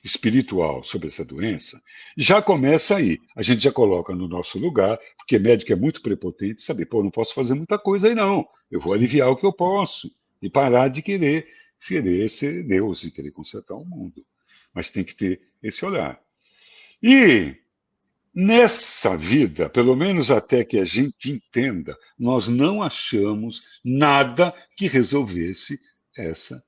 espiritual sobre essa doença, já começa aí. A gente já coloca no nosso lugar, porque médico é muito prepotente, saber, pô, não posso fazer muita coisa aí não. Eu vou Sim. aliviar o que eu posso e parar de querer ser Deus e querer consertar o mundo. Mas tem que ter esse olhar. E nessa vida, pelo menos até que a gente entenda, nós não achamos nada que resolvesse essa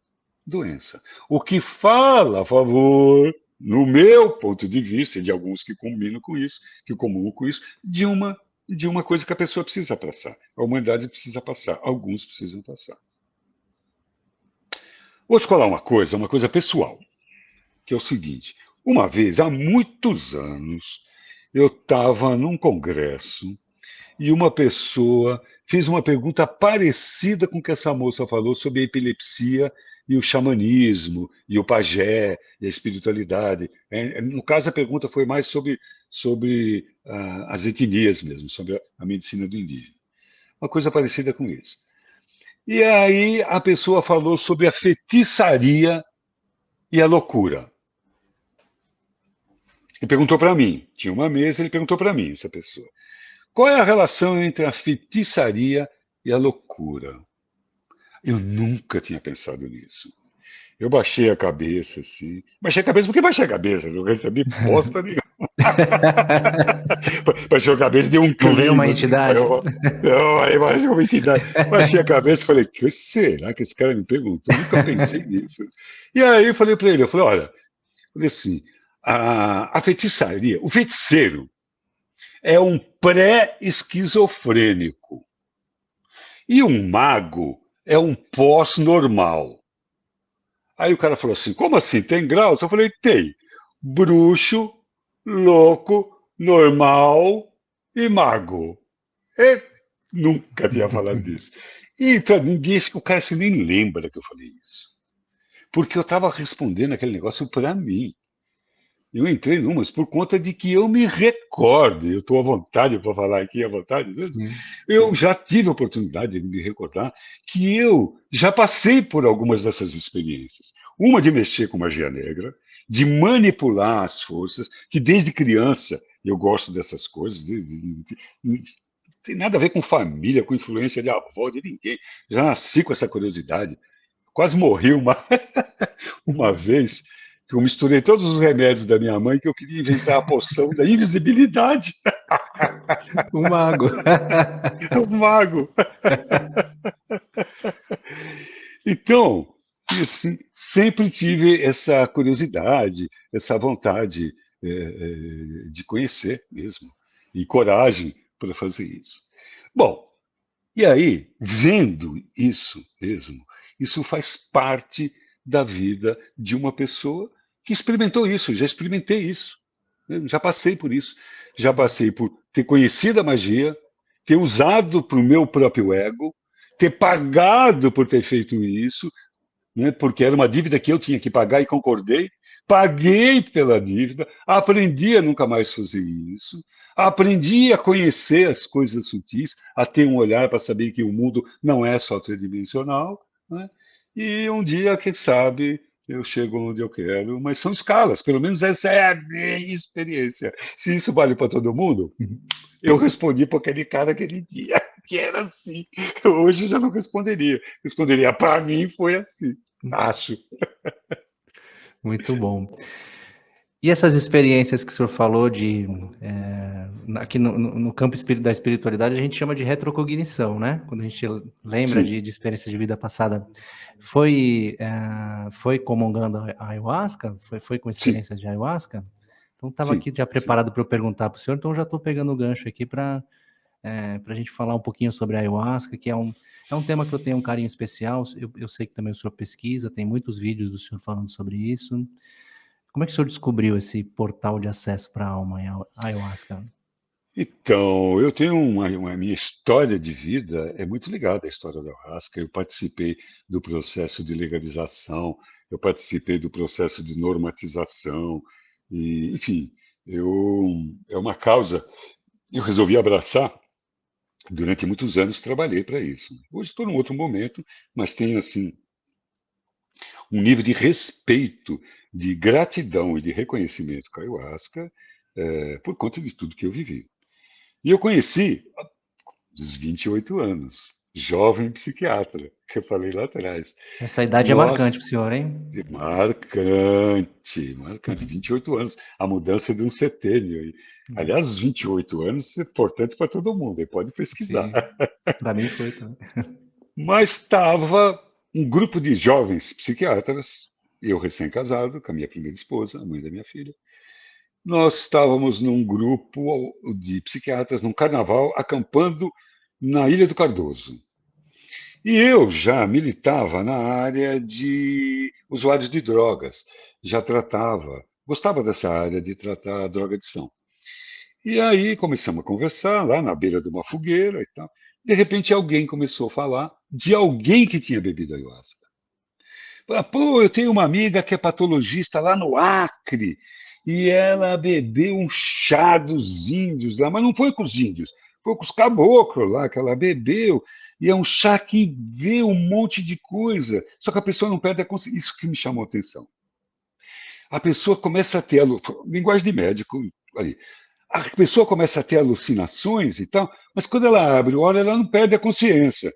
doença. O que fala a favor, no meu ponto de vista, e de alguns que combinam com isso, que comungam com isso, de uma coisa que a pessoa precisa passar. A humanidade precisa passar, alguns precisam passar. Vou te falar uma coisa pessoal, que é o seguinte: uma vez, há muitos anos, eu estava num congresso e uma pessoa fez uma pergunta parecida com o que essa moça falou sobre a epilepsia e o xamanismo, e o pajé, e a espiritualidade. No caso, a pergunta foi mais sobre as etnias mesmo, sobre a medicina do indígena. Uma coisa parecida com isso. E aí a pessoa falou sobre a feitiçaria e a loucura. E perguntou para mim, tinha uma mesa, ele perguntou para mim, essa pessoa, qual é a relação entre a feitiçaria e a loucura? Eu nunca tinha pensado nisso. Eu baixei a cabeça, assim. Baixei a cabeça, por que baixei a cabeça? Não recebi bosta nenhuma. Baixei a cabeça, deu um Não veio uma clima. entidade? Aí baixei uma entidade. Baixei a cabeça e falei, que será que esse cara me perguntou? Nunca pensei nisso. E aí eu falei para ele, olha, falei assim, a feitiçaria, o feiticeiro é um pré-esquizofrênico. E um mago é um pós-normal. Aí o cara falou assim: como assim? Tem graus? Eu falei: tem. Bruxo, louco, normal e mago. Eu nunca tinha falado disso. E então, o cara se nem lembra que eu falei isso. Porque eu estava respondendo aquele negócio para mim. Eu entrei numas por conta de que eu me recordo, eu estou à vontade para falar aqui, à vontade mesmo, Sim. eu já tive a oportunidade de me recordar que eu já passei por algumas dessas experiências. Uma de mexer com magia negra, de manipular as forças, que desde criança eu gosto dessas coisas, não tem nada a ver com família, com influência de avó, de ninguém. Já nasci com essa curiosidade. Quase morri uma vez que eu misturei todos os remédios da minha mãe que eu queria inventar a poção da invisibilidade. O mago. O mago. Então, assim, sempre tive essa curiosidade, essa vontade de conhecer mesmo, e coragem para fazer isso. Bom, e aí, vendo isso mesmo, isso faz parte da vida de uma pessoa que experimentou isso, já experimentei isso, né? Já passei por isso, já Sim. passei por ter conhecido a magia, ter usado para o meu próprio ego, ter pagado por ter feito isso, né, porque era uma dívida que eu tinha que pagar e concordei. Paguei pela dívida, aprendi a nunca mais fazer isso, aprendi a conhecer as coisas sutis, a ter um olhar para saber que o mundo não é só tridimensional, né? E um dia, quem sabe, eu chego onde eu quero, mas são escalas, pelo menos essa é a minha experiência. Se isso vale para todo mundo, eu respondi para aquele cara aquele dia, que era assim. Hoje eu já não responderia. Responderia, para mim foi assim. Acho. Muito bom. E essas experiências que o senhor falou de, aqui no campo da espiritualidade, a gente chama de retrocognição, né? Quando a gente lembra Sim, de experiências de vida passada. Foi comungando a ayahuasca? Foi com sim, experiências de ayahuasca? Então, estava sim, aqui já sim. preparado para eu perguntar para o senhor, então já estou pegando o gancho aqui para a gente falar um pouquinho sobre a ayahuasca, que é um tema que eu tenho um carinho especial. Eu sei que também o senhor pesquisa, tem muitos vídeos do senhor falando sobre isso. Como é que o senhor descobriu esse portal de acesso para a alma, a ayahuasca? Então, eu tenho uma minha história de vida é muito ligada à história da Ayahuasca. Eu participei do processo de legalização, eu participei do processo de normatização, e, enfim, é uma causa que eu resolvi abraçar. Durante muitos anos trabalhei para isso. Hoje estou num outro momento, mas tenho assim um nível de respeito, de gratidão e de reconhecimento com a ayahuasca por conta de tudo que eu vivi. E eu conheci dos 28 anos, jovem psiquiatra, que eu falei lá atrás. Essa idade é marcante Nós, para o senhor, hein? marcante, marcante, 28 anos, a mudança de um setênio. E, aliás, os 28 anos é importante para todo mundo, aí pode pesquisar. Sim, para mim foi também. Mas estava um grupo de jovens psiquiatras, eu recém-casado, com a minha primeira esposa, a mãe da minha filha. Nós estávamos num grupo de psiquiatras, num carnaval, acampando na Ilha do Cardoso. E eu já militava na área de usuários de drogas, já tratava, gostava dessa área de tratar a drogadição. E aí começamos a conversar lá na beira de uma fogueira e tal. De repente alguém começou a falar de alguém que tinha bebido ayahuasca. Pô, eu tenho uma amiga que é patologista lá no Acre e ela bebeu um chá dos índios lá, mas não foi com os índios, foi com os caboclos lá que ela bebeu. E é um chá que vê um monte de coisa, só que a pessoa não perde a consciência. Isso que me chamou a atenção. A pessoa começa a ter, linguagem de médico, ali, a pessoa começa a ter alucinações e tal, mas quando ela abre o olho, ela não perde a consciência.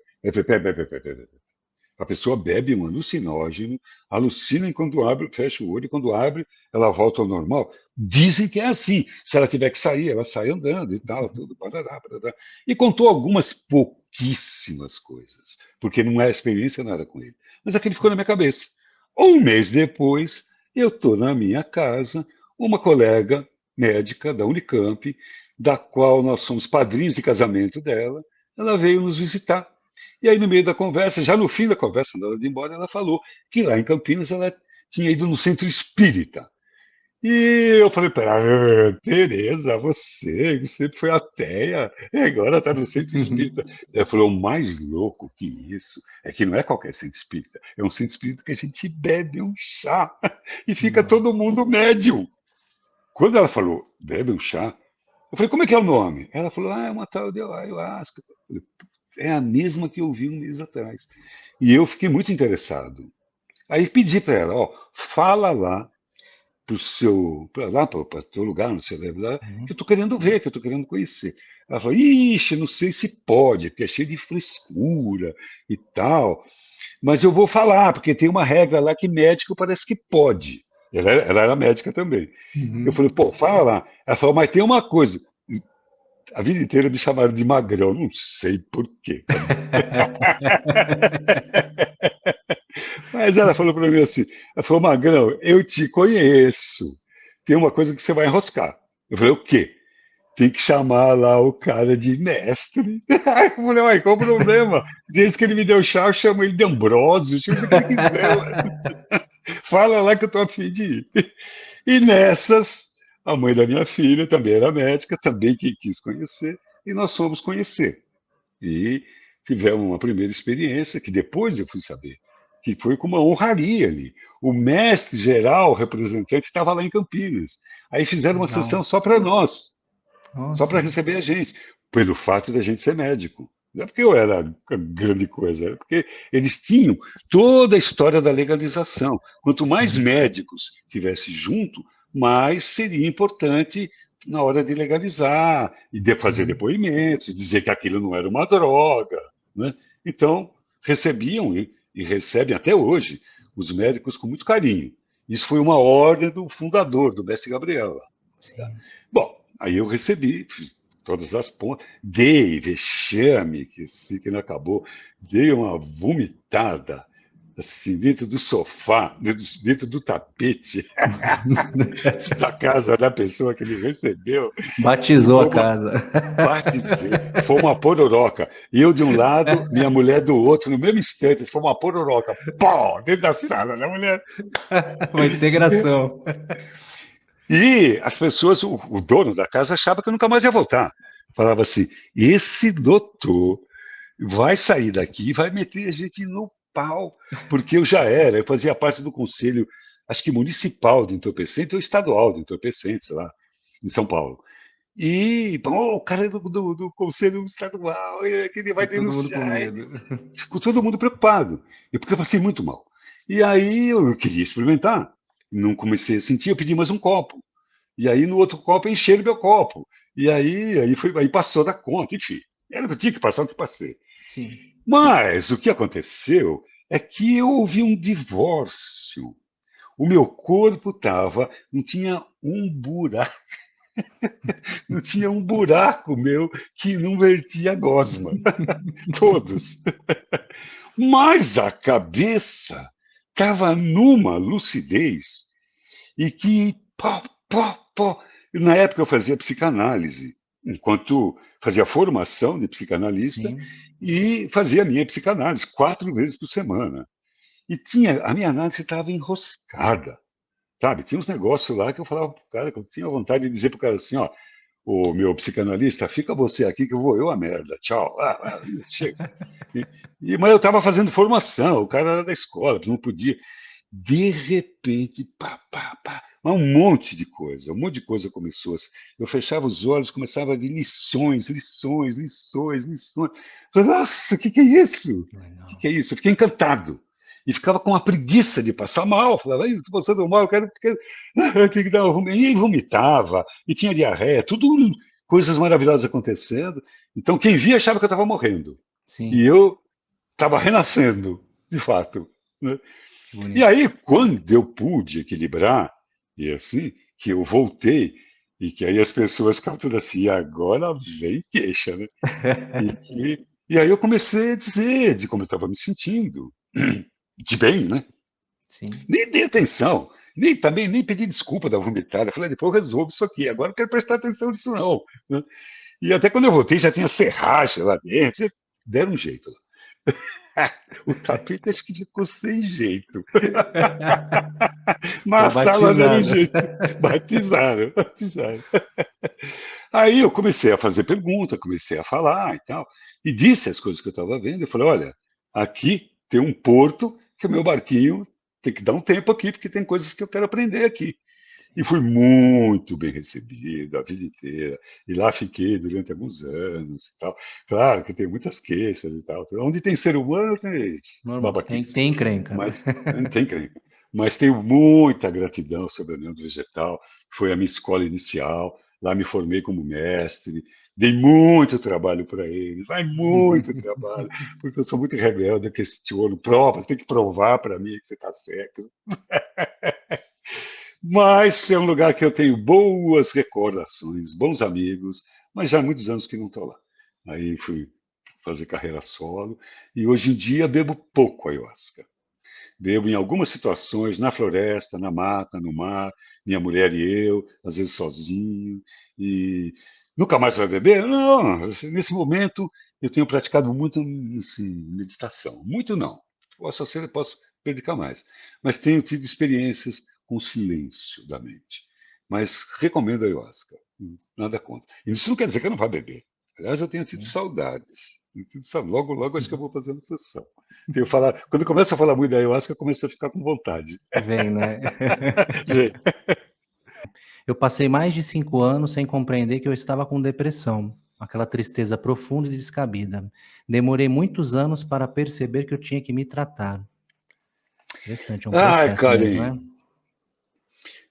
A pessoa bebe um alucinógeno, alucina enquanto abre, fecha o olho, e quando abre, ela volta ao normal. Dizem que é assim. Se ela tiver que sair, ela sai andando e tal, tudo. Parará, parará. E contou algumas pouquíssimas coisas, porque não é experiência nada com ele. Mas aquele ficou na minha cabeça. Um mês depois, eu estou na minha casa, uma colega médica da Unicamp, da qual nós somos padrinhos de casamento dela, ela veio nos visitar. E aí, no meio da conversa, já no fim da conversa, na hora de ir embora, ela falou que lá em Campinas ela tinha ido no centro espírita. E eu falei para ela, Tereza, você que sempre foi ateia, e agora está no centro espírita. Ela falou, o mais louco que isso é que não é qualquer centro espírita, é um centro espírita que a gente bebe um chá e fica todo Nossa, mundo médium. Quando ela falou, bebe um chá, eu falei, como é que é o nome? Ela falou, é uma tal de ayahuasca. Eu falei, é a mesma que eu vi um mês atrás. E eu fiquei muito interessado. Aí pedi para ela, ó, fala lá para teu lugar, no seu lugar, que eu Uhum. estou querendo ver, que eu estou querendo conhecer. Ela falou, ixi, não sei se pode, porque é cheio de frescura e tal. Mas eu vou falar, porque tem uma regra lá que médico parece que pode. Ela era médica também. Eu falei, Uhum. pô, fala lá. Ela falou, mas tem uma coisa. A vida inteira me chamaram de magrão, não sei por quê também. Mas ela falou para mim assim, ela falou, Magrão, eu te conheço. Tem uma coisa que você vai enroscar. Eu falei, o quê? Tem que chamar lá o cara de mestre. Aí eu falei, uai, qual o problema? Desde que ele me deu chá, eu chamo ele de Ambrósio, chamo do que ele quiser. Ué. Fala lá que eu tô afim de ir. E nessas, a mãe da minha filha também era médica, também que quis conhecer, e nós fomos conhecer. E tivemos uma primeira experiência, que depois eu fui saber, que foi com uma honraria ali. O mestre geral, o representante, estava lá em Campinas. Aí Que fizeram uma sessão legal. só para nós, só para Nossa. receber a gente, pelo fato da gente ser médico. Não é porque eu era grande coisa, é porque eles tinham toda a história da legalização. Quanto mais Sim, médicos tivesse junto, mais seria importante na hora de legalizar e de fazer sim, depoimentos, dizer que aquilo não era uma droga. Né? Então, recebiam e recebem até hoje os médicos com muito carinho. Isso foi uma ordem do fundador, do mestre Gabriel. sim. Bom, aí eu recebi, fiz todas as pontas, dei vexame, que assim que não acabou, dei uma vomitada, assim, dentro do sofá, dentro do tapete da casa da pessoa que me recebeu, e Batizou foi a uma, casa. batizei, foi uma pororoca. Eu de um lado, minha mulher do outro, no mesmo instante, foi uma pororoca, pó, dentro da sala da mulher. Uma integração. E as pessoas, o dono da casa achava que eu nunca mais ia voltar. Falava assim: esse doutor vai sair daqui e vai meter a gente no pau, porque eu já era, eu fazia parte do conselho, acho que municipal de entorpecentes ou estadual de entorpecentes lá em São Paulo. E bom, o cara do conselho estadual, que ele vai Todo mundo com denunciar, medo. ficou todo mundo preocupado, e porque eu passei muito mal. E aí eu queria experimentar, não comecei a sentir, eu pedi mais um copo. E aí no outro copo encheram meu copo. E aí passou da conta, enfim. Era o que eu tinha que passar, o que passei. Sim. Mas o que aconteceu é que houve um divórcio. O meu corpo estava, não tinha um buraco, não tinha um buraco meu que não vertia gosma. Todos. Mas a cabeça estava numa lucidez e que, pó, pó, pó. Na época eu fazia psicanálise, enquanto fazia formação de psicanalista Sim. e fazia a minha psicanálise 4 vezes por semana. E tinha, a minha análise estava enroscada, sabe? Tinha uns negócios lá que eu falava pro cara, que eu tinha vontade de dizer pro cara assim, ó, o meu psicanalista, fica você aqui que eu vou eu a merda, tchau. Chega. Mas eu estava fazendo formação, o cara era da escola, não podia. De repente, pá, pá, pá, um monte de coisa, um monte de coisa começou. Eu fechava os olhos, começava a vir lições, lições, lições, lições. Eu falei, nossa, o que é isso? Que O legal. que é isso? Eu fiquei encantado. E ficava com a preguiça de passar mal. Eu falava, estou passando mal, eu tenho que dar um. E vomitava, e tinha diarreia, tudo coisas maravilhosas acontecendo. Então, quem via achava que eu estava morrendo. E Sim. eu estava renascendo, de fato. Né? Que E bonito. aí, quando eu pude equilibrar, e assim, que eu voltei, e que aí as pessoas ficavam tudo assim, e agora vem queixa, né? E aí eu comecei a dizer de como eu estava me sentindo, de bem, né? Sim. Nem dei atenção, nem pedi desculpa da vomitada. Falei, depois eu resolvo isso aqui, agora eu não quero prestar atenção nisso não. Né? E até quando eu voltei já tinha serragem lá dentro, deram um jeito. O tapete acho que ficou sem jeito. Foi Na sala deram um batizado. jeito. Batizaram, batizaram. Aí eu comecei a fazer pergunta, comecei a falar e tal. E disse as coisas que eu estava vendo. Eu falei: olha, aqui tem um porto que o meu barquinho tem que dar um tempo aqui, porque tem coisas que eu quero aprender aqui. E fui muito bem recebido a vida inteira. E lá fiquei durante alguns anos e tal. Claro que tem muitas queixas e tal. Onde tem ser humano, tem Normal. babaquice. Tem encrenca. Mas não tem crenca. Mas tenho muita gratidão sobre a União do Vegetal. Foi a minha escola inicial. Lá me formei como mestre. Dei muito trabalho para eles. Vai muito trabalho. Porque eu sou muito rebelde, eu questiono. Prova, você tem que provar para mim que você está certo. Mas é um lugar que eu tenho boas recordações, bons amigos, mas já há muitos anos que não estou lá. Aí fui fazer carreira solo e hoje em dia bebo pouco ayahuasca. Bebo em algumas situações, na floresta, na mata, no mar, minha mulher e eu, às vezes sozinho. E nunca mais vai beber? Não, nesse momento eu tenho praticado muito assim, meditação. Muito não. Posso predicar mais. Mas tenho tido experiências com o silêncio da mente. Mas recomendo a ayahuasca. Nada contra. Isso não quer dizer que eu não vá beber. Aliás, eu tenho tido Sim. saudades. Logo, logo acho que eu vou fazer uma sessão. Quando eu começo a falar muito da ayahuasca, eu começo a ficar com vontade. Vem, né? Gente, Eu passei mais de 5 anos sem compreender que eu estava com depressão, aquela tristeza profunda e descabida. Demorei muitos anos para perceber que eu tinha que me tratar. Interessante, é um ai, processo mesmo, Karen, né?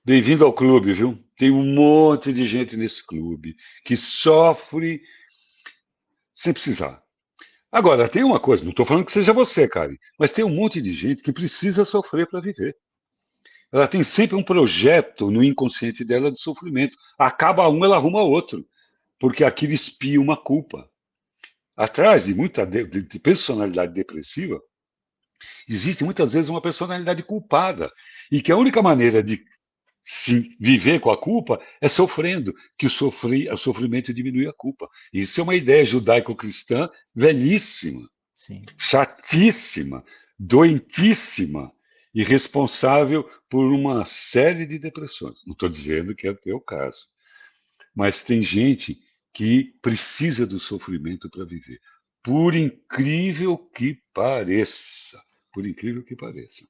bem-vindo ao clube, viu? Tem um monte de gente nesse clube que sofre sem precisar. Agora, tem uma coisa, não estou falando que seja você, Karen, mas tem um monte de gente que precisa sofrer para viver. Ela tem sempre um projeto no inconsciente dela de sofrimento. Acaba um, ela arruma outro, porque aquilo espia uma culpa. Atrás de muita de personalidade depressiva, existe muitas vezes uma personalidade culpada. E que a única maneira de se viver com a culpa é sofrendo, que o sofrimento diminui a culpa. Isso é uma ideia judaico-cristã velhíssima, Sim. chatíssima, doentíssima e responsável por uma série de depressões. Não estou dizendo que é o teu caso, mas tem gente que precisa do sofrimento para viver. Por incrível que pareça. Por incrível que pareça.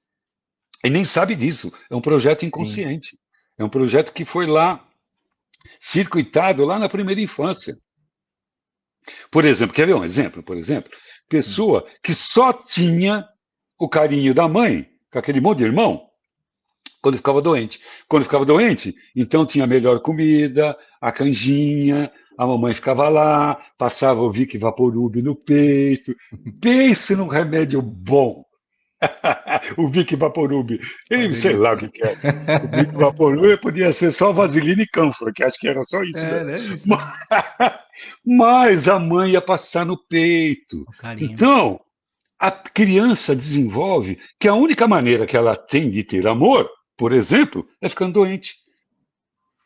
E nem sabe disso. É um projeto Sim. inconsciente. É um projeto que foi lá, circuitado lá na primeira infância. Por exemplo, quer ver um exemplo? Por exemplo, Sim. pessoa que só tinha o carinho da mãe, com aquele monte de irmão, quando ficava doente. Quando ficava doente, então tinha a melhor comida, a canjinha, a mamãe ficava lá, passava o Vic Vaporub no peito. Pense num remédio bom. O Vic Vaporub. Uma Ele, sei lá o delícia. que, que é. O Vic Vaporub podia ser só vaselina e cânfora, que acho que era só isso É, mesmo. né? Isso mesmo. Mas a mãe ia passar no peito. O carinho. Então, a criança desenvolve que a única maneira que ela tem de ter amor, por exemplo, é ficando doente.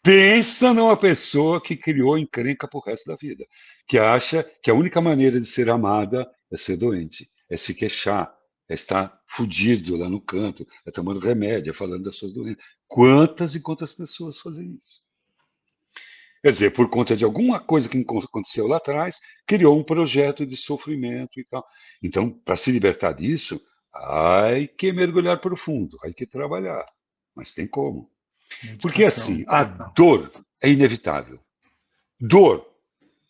Pensa numa pessoa que criou encrenca pro resto da vida, que acha que a única maneira de ser amada é ser doente, é se queixar, é estar fudido lá no canto, é tomando remédio, é falando das suas doenças. Quantas e quantas pessoas fazem isso? Quer dizer, por conta de alguma coisa que aconteceu lá atrás, criou um projeto de sofrimento e tal. Então, para se libertar disso, hay que mergulhar profundo, hay que trabalhar. Mas tem como. Porque, Meditação. assim, a dor é inevitável. Dor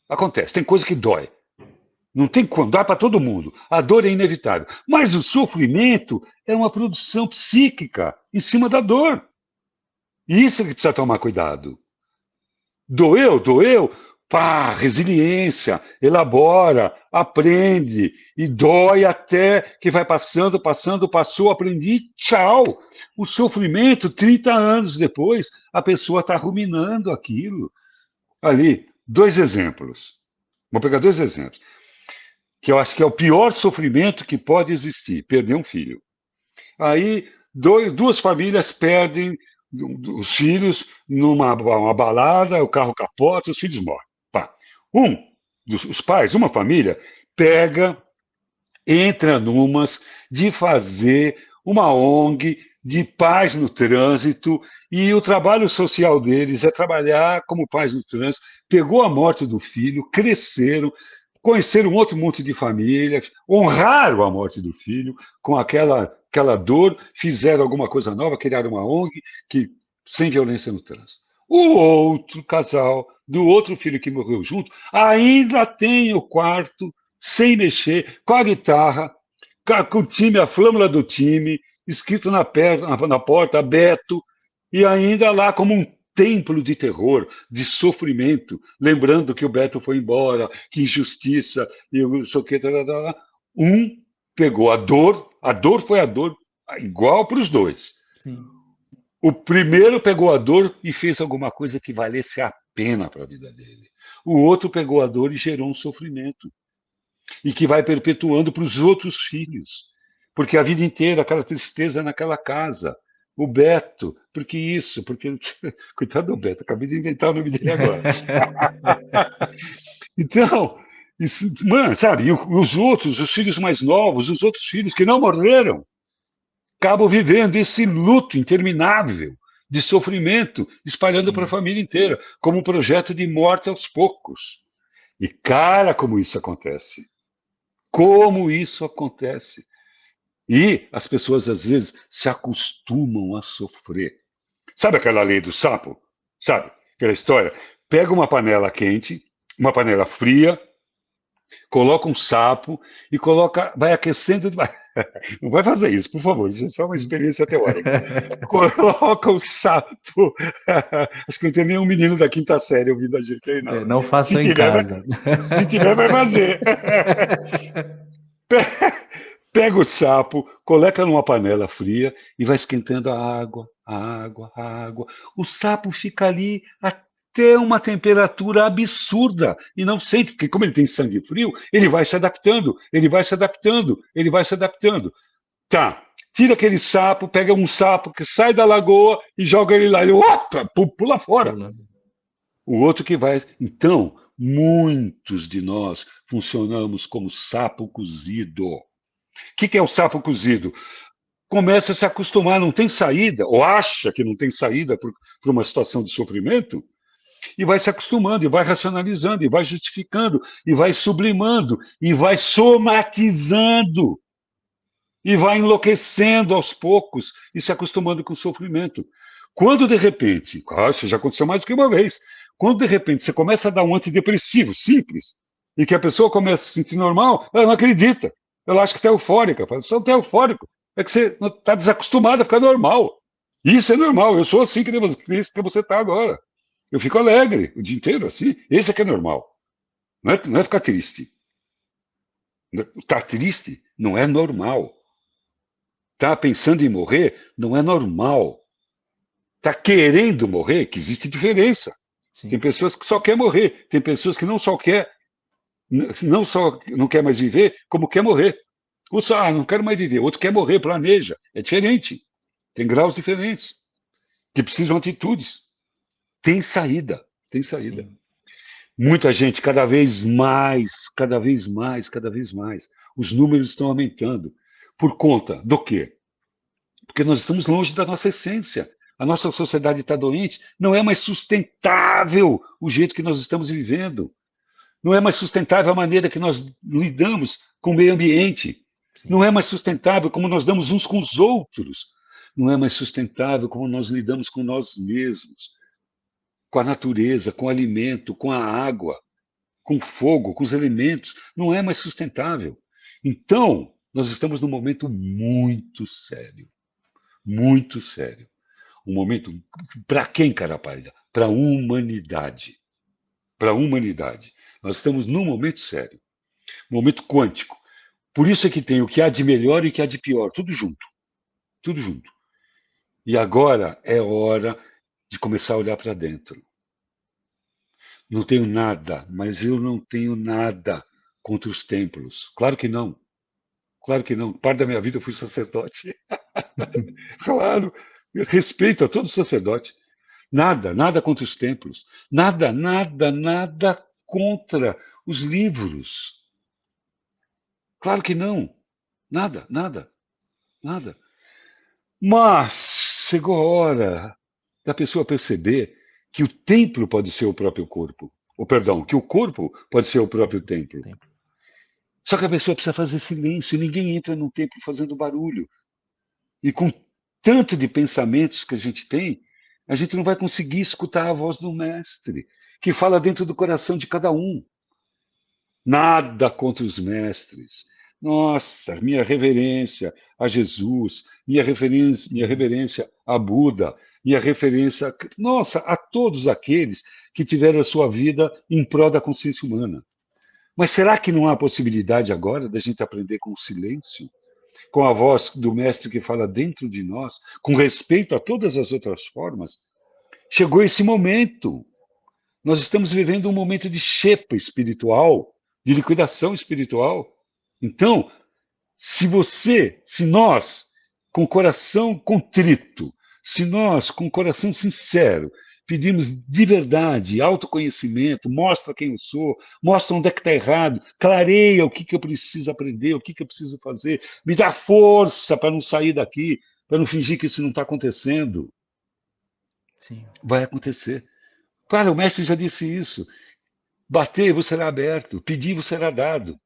acontece, tem coisa que dói. Não tem como, dói para todo mundo. A dor é inevitável. Mas o sofrimento é uma produção psíquica em cima da dor. E isso é que precisa tomar cuidado. Doeu, doeu, pá, resiliência, elabora, aprende, e dói até que vai passando, passando, passou, aprendi, tchau. O sofrimento, 30 anos depois, a pessoa está ruminando aquilo. Ali, dois exemplos. Vou pegar dois exemplos, que eu acho que é o pior sofrimento que pode existir, perder um filho. Aí, duas famílias perdem os filhos numa uma balada, o carro capota, os filhos morrem. Pá. Os pais, uma família, pega, entra numas de fazer uma ONG de paz no trânsito, e o trabalho social deles é trabalhar como paz no trânsito. Pegou a morte do filho, cresceram, conheceram um outro monte de famílias, honraram a morte do filho com aquela dor, fizeram alguma coisa nova, criaram uma ONG que sem violência no trânsito. O outro casal, do outro filho que morreu junto, ainda tem o quarto, sem mexer, com a guitarra, com o time, a flâmula do time, escrito na porta, Beto, e ainda lá como um templo de terror, de sofrimento, lembrando que o Beto foi embora, que injustiça, e o sei o que, um pegou a dor foi a dor igual para os dois. Sim. O primeiro pegou a dor e fez alguma coisa que valesse a pena para a vida dele. O outro pegou a dor e gerou um sofrimento. E que vai perpetuando para os outros filhos. Porque a vida inteira aquela tristeza naquela casa. O Beto, porque isso, porque. Coitado do Beto, acabei de inventar o nome dele agora. Então, isso, mano, sabe, e os outros, os filhos mais novos, os outros filhos que não morreram, acabam vivendo esse luto interminável de sofrimento, espalhando para a Sim. família inteira, como um projeto de morte aos poucos. E, cara, como isso acontece. Como isso acontece. E as pessoas, às vezes, se acostumam a sofrer. Sabe aquela lei do sapo? Sabe? Aquela história? Pega uma panela quente, uma panela fria, coloca um sapo e coloca, vai aquecendo. Não vai fazer isso, por favor, isso é só uma experiência teórica. Coloca o sapo. Acho que não tem nenhum menino da quinta série ouvindo a gente aí, não. Não Se façam em tiver, vai, casa. se tiver, vai fazer. Pega o sapo, coloca numa panela fria e vai esquentando a água, a água, a água. O sapo fica ali até uma temperatura absurda e não sente, porque como ele tem sangue frio, ele vai se adaptando, ele vai se adaptando, ele vai se adaptando. Tá, tira aquele sapo, pega um sapo que sai da lagoa e joga ele lá, ele opa, pula fora. O outro que vai. Então, muitos de nós funcionamos como sapo cozido. O que é o sapo cozido? Começa a se acostumar, não tem saída, ou acha que não tem saída por uma situação de sofrimento, e vai se acostumando, e vai racionalizando, e vai justificando, e vai sublimando, e vai somatizando, e vai enlouquecendo aos poucos e se acostumando com o sofrimento. Quando de repente, isso já aconteceu mais do que uma vez, quando de repente você começa a dar um antidepressivo simples, e que a pessoa começa a se sentir normal, ela não acredita. Ela acha que está eufórica. Fala, você não está eufórico. É que você está desacostumado a ficar normal. Isso é normal. Eu sou assim que você está agora. Eu fico alegre o dia inteiro, assim. Esse é que é normal. Não é ficar triste. Estar triste não é normal. Estar pensando em morrer não é normal. Estar querendo morrer, que existe diferença. Tem Sim. pessoas que só querem morrer. Tem pessoas que não só não quer mais viver, como quer morrer. Outro, não quero mais viver. Outro quer morrer, planeja. É diferente. Tem graus diferentes, que precisam de atitudes. Tem saída. Tem saída. Sim. Muita gente, cada vez mais, cada vez mais, cada vez mais. Os números estão aumentando. Por conta do quê? Porque nós estamos longe da nossa essência. A nossa sociedade está doente. Não é mais sustentável o jeito que nós estamos vivendo. Não é mais sustentável a maneira que nós lidamos com o meio ambiente. Não Sim. é mais sustentável como nós damos uns com os outros. Não é mais sustentável como nós lidamos com nós mesmos, com a natureza, com o alimento, com a água, com o fogo, com os elementos. Não é mais sustentável. Então, nós estamos num momento muito sério. Muito sério. Um momento. Para quem, cara pálida? Para a humanidade. Para a humanidade. Nós estamos num momento sério. Um momento quântico. Por isso é que tem o que há de melhor e o que há de pior, tudo junto. Tudo junto. E agora é hora de começar a olhar para dentro. Não tenho nada, mas eu não tenho nada contra os templos. Claro que não. Claro que não. Parte da minha vida eu fui sacerdote. Claro. Eu respeito a todo sacerdote. Nada, nada contra os templos. Nada, nada, nada contra os livros. Claro que não. Nada, nada, nada. Mas chegou a hora da pessoa perceber que o templo pode ser o próprio corpo. Ou, perdão, Sim. que o corpo pode ser o próprio templo. Tempo. Só que a pessoa precisa fazer silêncio. Ninguém entra num templo fazendo barulho. E com tanto de pensamentos que a gente tem, a gente não vai conseguir escutar a voz do Mestre, que fala dentro do coração de cada um. Nada contra os mestres. Nossa, minha reverência a Jesus, minha Sim, reverência a Buda, minha referência, nossa, a todos aqueles que tiveram a sua vida em prol da consciência humana. Mas será que não há possibilidade agora da gente aprender com o silêncio, com a voz do mestre que fala dentro de nós, com respeito a todas as outras formas? Chegou esse momento. Nós estamos vivendo um momento de xepa espiritual, de liquidação espiritual. Então, se nós, com o coração contrito, se nós, com o coração sincero, pedimos de verdade autoconhecimento, mostra quem eu sou, mostra onde é que está errado, clareia o que eu preciso aprender, o que eu preciso fazer, me dá força para não sair daqui, para não fingir que isso não está acontecendo. sim. Vai acontecer. Cara, o mestre já disse isso. Bater vos será aberto, pedir vos será dado.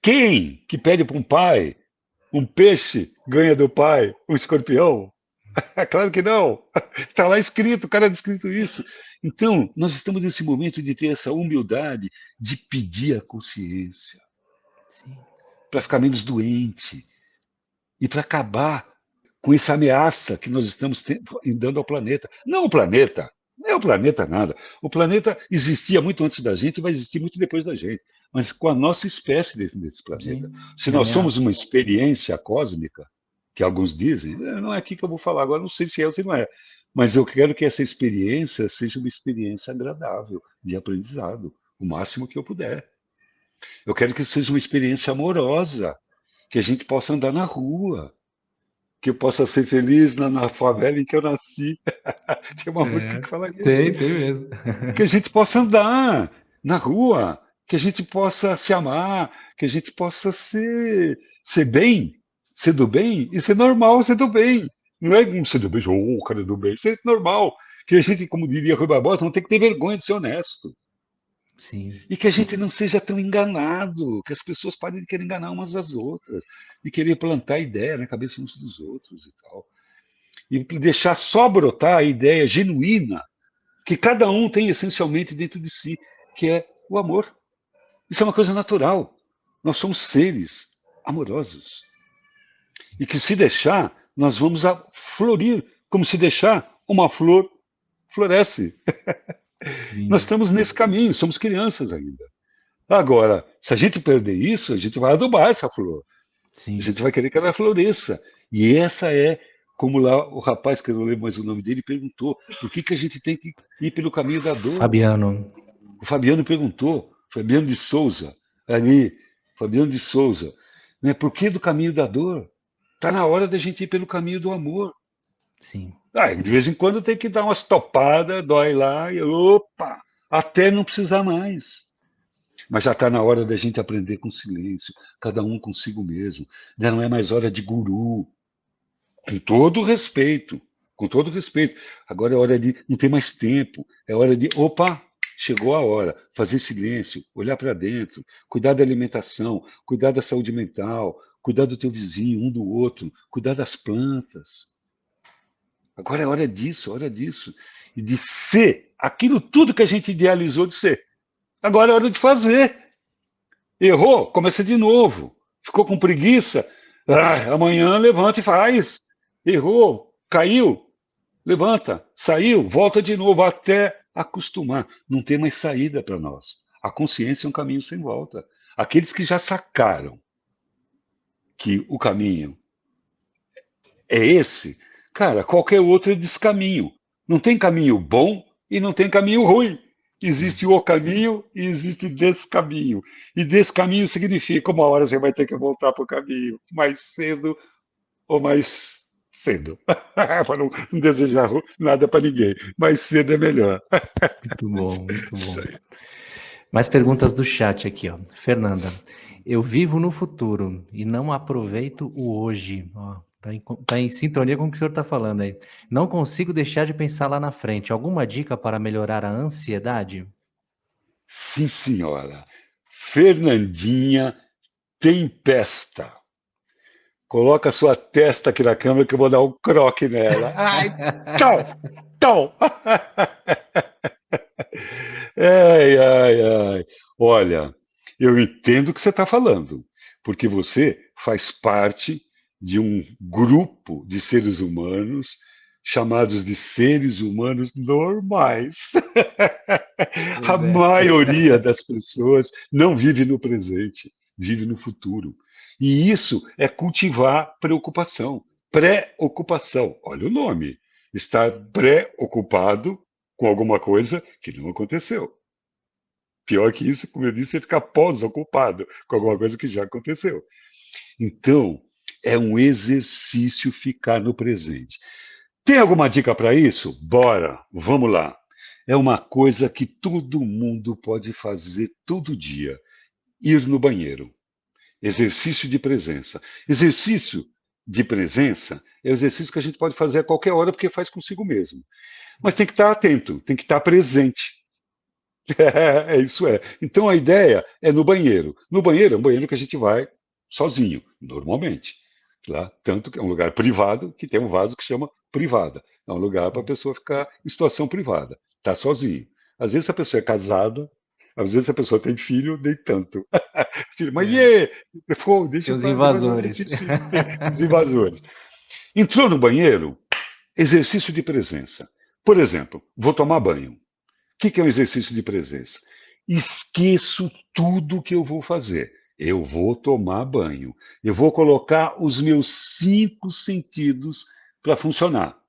Quem que pede para um pai um peixe ganha do pai um escorpião? É claro que não. Está lá escrito, o cara ha escrito isso. Então, nós estamos nesse momento de ter essa humildade de pedir a consciência, Sim. para ficar menos doente e para acabar com essa ameaça que nós estamos dando ao planeta. Não o planeta, não é o planeta nada. O planeta existia muito antes da gente e vai existir muito depois da gente, mas com a nossa espécie desse planeta. Sim. Se nós somos Ameaça. uma experiência cósmica, que alguns dizem, não é aqui que eu vou falar agora, não sei se é ou se não é, mas eu quero que essa experiência seja uma experiência agradável, de aprendizado, o máximo que eu puder. Eu quero que seja uma experiência amorosa, que a gente possa andar na rua, que eu possa ser feliz na favela em que eu nasci. Tem uma música É, que fala isso. tem mesmo. Que a gente possa andar na rua, que a gente possa se amar, que a gente possa ser bem, ser do bem e ser normal ser do bem. Não é um ser do bem, o cara do bem, ser normal. Que a gente, como diria Rui Barbosa, não tem que ter vergonha de ser honesto. Sim, E que a gente não seja tão enganado, que as pessoas parem de querer enganar umas às outras, de querer plantar ideia na cabeça uns dos outros e tal. E deixar só brotar a ideia genuína que cada um tem essencialmente dentro de si, que é o amor. Isso é uma coisa natural. Nós somos seres amorosos. E que se deixar, nós vamos a florir, como se deixar uma flor floresce. Nós sim, estamos nesse caminho, somos crianças ainda. Agora, se a gente perder isso, a gente vai adubar essa flor. A sim. gente vai querer que ela floresça. E essa é, como lá o rapaz, que eu não lembro mais o nome dele, perguntou, por que a gente tem que ir pelo caminho da dor? Fabiano. O Fabiano perguntou, Fabiano de Souza, ali, Fabiano de Souza, né, por que do caminho da dor? Está na hora da gente ir pelo caminho do amor. Sim, Ah, de vez em quando tem que dar umas topadas, dói lá, e opa, até não precisar mais. Mas já está na hora da gente aprender com silêncio, cada um consigo mesmo. Já não é mais hora de guru, com todo respeito, com todo respeito. Agora é hora de não ter mais tempo, é hora de, opa, chegou a hora, fazer silêncio, olhar para dentro, cuidar da alimentação, cuidar da saúde mental, cuidar do teu vizinho, um do outro, cuidar das plantas. Agora é hora disso. E de ser aquilo tudo que a gente idealizou de ser. Agora é hora de fazer. Errou, começa de novo. Ficou com preguiça? Ah, amanhã levanta e faz. Errou, caiu, levanta, saiu, volta de novo até acostumar. Não tem mais saída para nós. A consciência é um caminho sem volta. Aqueles que já sacaram que o caminho é esse, cara, qualquer outro é descaminho. Não tem caminho bom e não tem caminho ruim. sim. Existe o caminho e existe descaminho. E descaminho significa uma hora você vai ter que voltar para o caminho, mais cedo ou mais cedo. Para não desejar nada para ninguém. Mais cedo é melhor. Muito bom, muito Isso bom. aí. Mais perguntas do chat aqui, ó. Fernanda, eu vivo no futuro e não aproveito o hoje. Ó, tá em sintonia com o que o senhor está falando aí. Não consigo deixar de pensar lá na frente. Alguma dica para melhorar a ansiedade? Sim, senhora. Fernandinha Tempesta. Coloca a sua testa aqui na câmera que eu vou dar um croque nela. Ai, tchau, tchau. Ai, ai, ai. Olha, eu entendo o que você está falando, porque você faz parte de um grupo de seres humanos chamados de seres humanos normais. A Pois é. maioria das pessoas não vive no presente, vive no futuro. E isso é cultivar preocupação, pré-ocupação. Olha o nome. Estar Sim. pré-ocupado com alguma coisa que não aconteceu. Pior que isso, como eu disse, é ficar pós-ocupado com alguma Sim. coisa que já aconteceu. Então, é um exercício ficar no presente. Tem alguma dica para isso? Bora, vamos lá. É uma coisa que todo mundo pode fazer todo dia: ir no banheiro. Exercício de presença. Exercício de presença é o exercício que a gente pode fazer a qualquer hora, porque faz consigo mesmo. Mas tem que estar atento, tem que estar presente. Isso é. Então a ideia é no banheiro. No banheiro é um banheiro que a gente vai sozinho, normalmente. Lá, tanto que é um lugar privado que tem um vaso que chama privada. É um lugar para a Sim. pessoa ficar em situação privada. Está sozinho. Às vezes a pessoa é casada, às vezes a pessoa tem filho, nem tanto. Filho, mas É. pô, Tem deixa eu os depois eu fazer invasores. xixi. Os invasores. Entrou no banheiro, exercício de presença. Por exemplo, vou tomar banho. O que é um exercício de presença? Esqueço tudo que eu vou fazer. Eu vou tomar banho. Eu vou colocar os meus 5 sentidos para funcionar.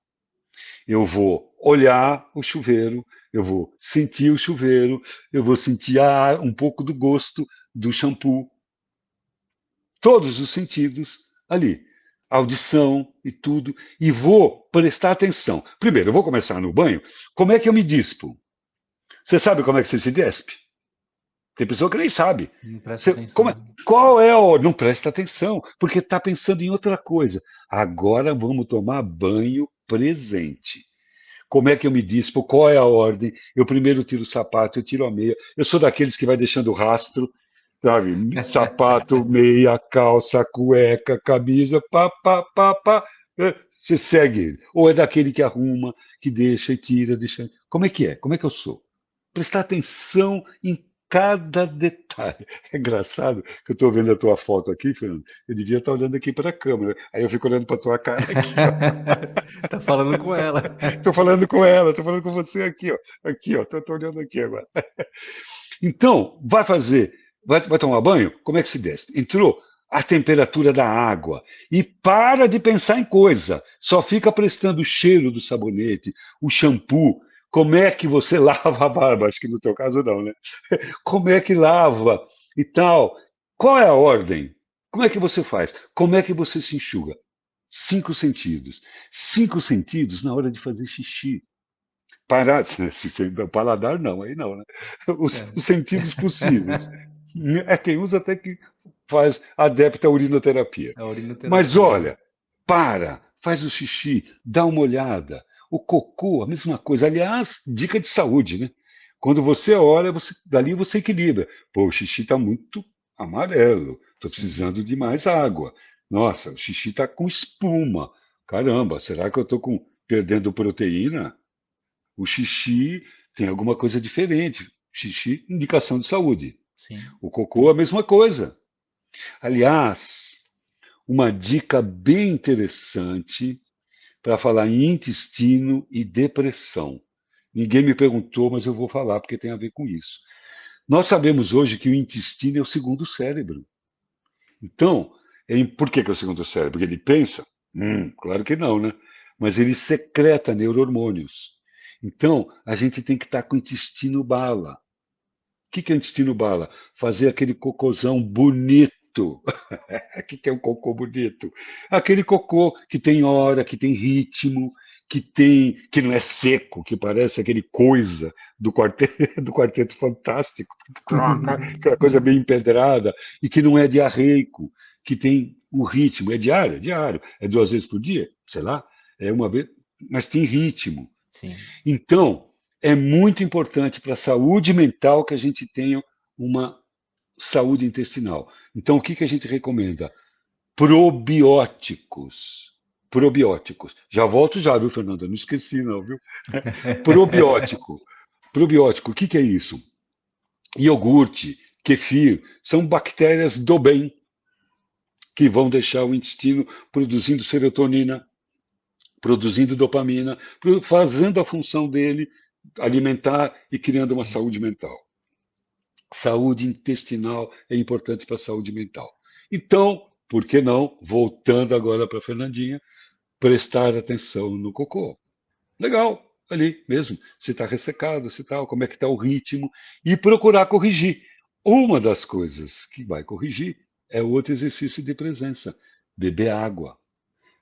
Eu vou olhar o chuveiro, eu vou sentir o chuveiro, eu vou sentir um pouco do gosto do shampoo. Todos os sentidos ali. Audição e tudo. E vou prestar atenção. Primeiro, eu vou começar no banho. Como é que eu me dispo? Você sabe como é que você se despe? Tem pessoa que nem sabe. Não presta Você, atenção. qual é o. Não presta atenção, porque está pensando em outra coisa. Agora vamos tomar banho presente. Como é que eu me dispo? Qual é a ordem? Eu primeiro tiro o sapato, eu tiro a meia. Eu sou daqueles que vai deixando rastro, sabe? Sapato, meia, calça, cueca, camisa, pá, pá, pá, pá. Você segue ele. Ou é daquele que arruma, que deixa e tira, deixa. Como é que é? Como é que eu sou? Prestar atenção em cada detalhe. É engraçado que eu estou vendo a tua foto aqui, Fernando. Eu devia estar olhando aqui para a câmera. Aí eu fico olhando para a tua cara aqui. Tá falando com ela. Estou falando com ela, estou falando com você aqui, ó. Aqui, ó. Estou olhando aqui agora. Então, vai fazer, vai tomar banho? Como é que se desce? Entrou a temperatura da água e para de pensar em coisa. Só fica prestando o cheiro do sabonete, o shampoo. Como é que você lava a barba? Acho que no teu caso não, né? Como é que lava e tal? Qual é a ordem? Como é que você faz? Como é que você se enxuga? 5 sentidos. 5 sentidos na hora de fazer xixi. Parar, o paladar não, aí não, né? Os É, sentidos possíveis. Tem uns até que faz adepta à urinoterapia. a Mas urinoterapia. olha, faz o xixi, dá uma olhada. O cocô, a mesma coisa. Aliás, dica de saúde, né? Quando você olha, dali você equilibra. Pô, o xixi está muito amarelo, estou Sim. precisando de mais água. Nossa, o xixi está com espuma. Caramba, será que eu estou perdendo proteína? O xixi tem alguma coisa diferente. Xixi, indicação de saúde. Sim. O cocô, a mesma coisa. Aliás, uma dica bem interessante para falar em intestino e depressão. Ninguém me perguntou, mas eu vou falar porque tem a ver com isso. Nós sabemos hoje que o intestino é o segundo cérebro. Então, por que é o segundo cérebro? Porque ele pensa? Claro que não, né? Mas ele secreta neurohormônios. Então, a gente tem que estar com o intestino bala. O que é o intestino bala? Fazer aquele cocôzão bonito. O que é um cocô bonito? Aquele cocô que tem hora, que tem ritmo, que não é seco, que parece aquele coisa do quarteto fantástico, aquela coisa bem empedrada, e que não é diarreico, que tem o ritmo. É diário? É diário. É 2 vezes por dia? Sei lá. É uma vez, mas tem ritmo. Sim. Então, é muito importante para a saúde mental que a gente tenha uma saúde intestinal. Então, o que a gente recomenda? Probióticos. Probióticos. Já volto já, viu, Fernanda? Não esqueci, não, viu? Probiótico. Probiótico, o que que é isso? Iogurte, kefir, são bactérias do bem que vão deixar o intestino produzindo serotonina, produzindo dopamina, fazendo a função dele alimentar e criando uma Sim. saúde mental. Saúde intestinal é importante para a saúde mental. Então, por que não, voltando agora para a Fernandinha, prestar atenção no cocô? Legal, ali mesmo. Se está ressecado, se tal, como é que está o ritmo, e procurar corrigir. Uma das coisas que vai corrigir é outro exercício de presença. Beber água.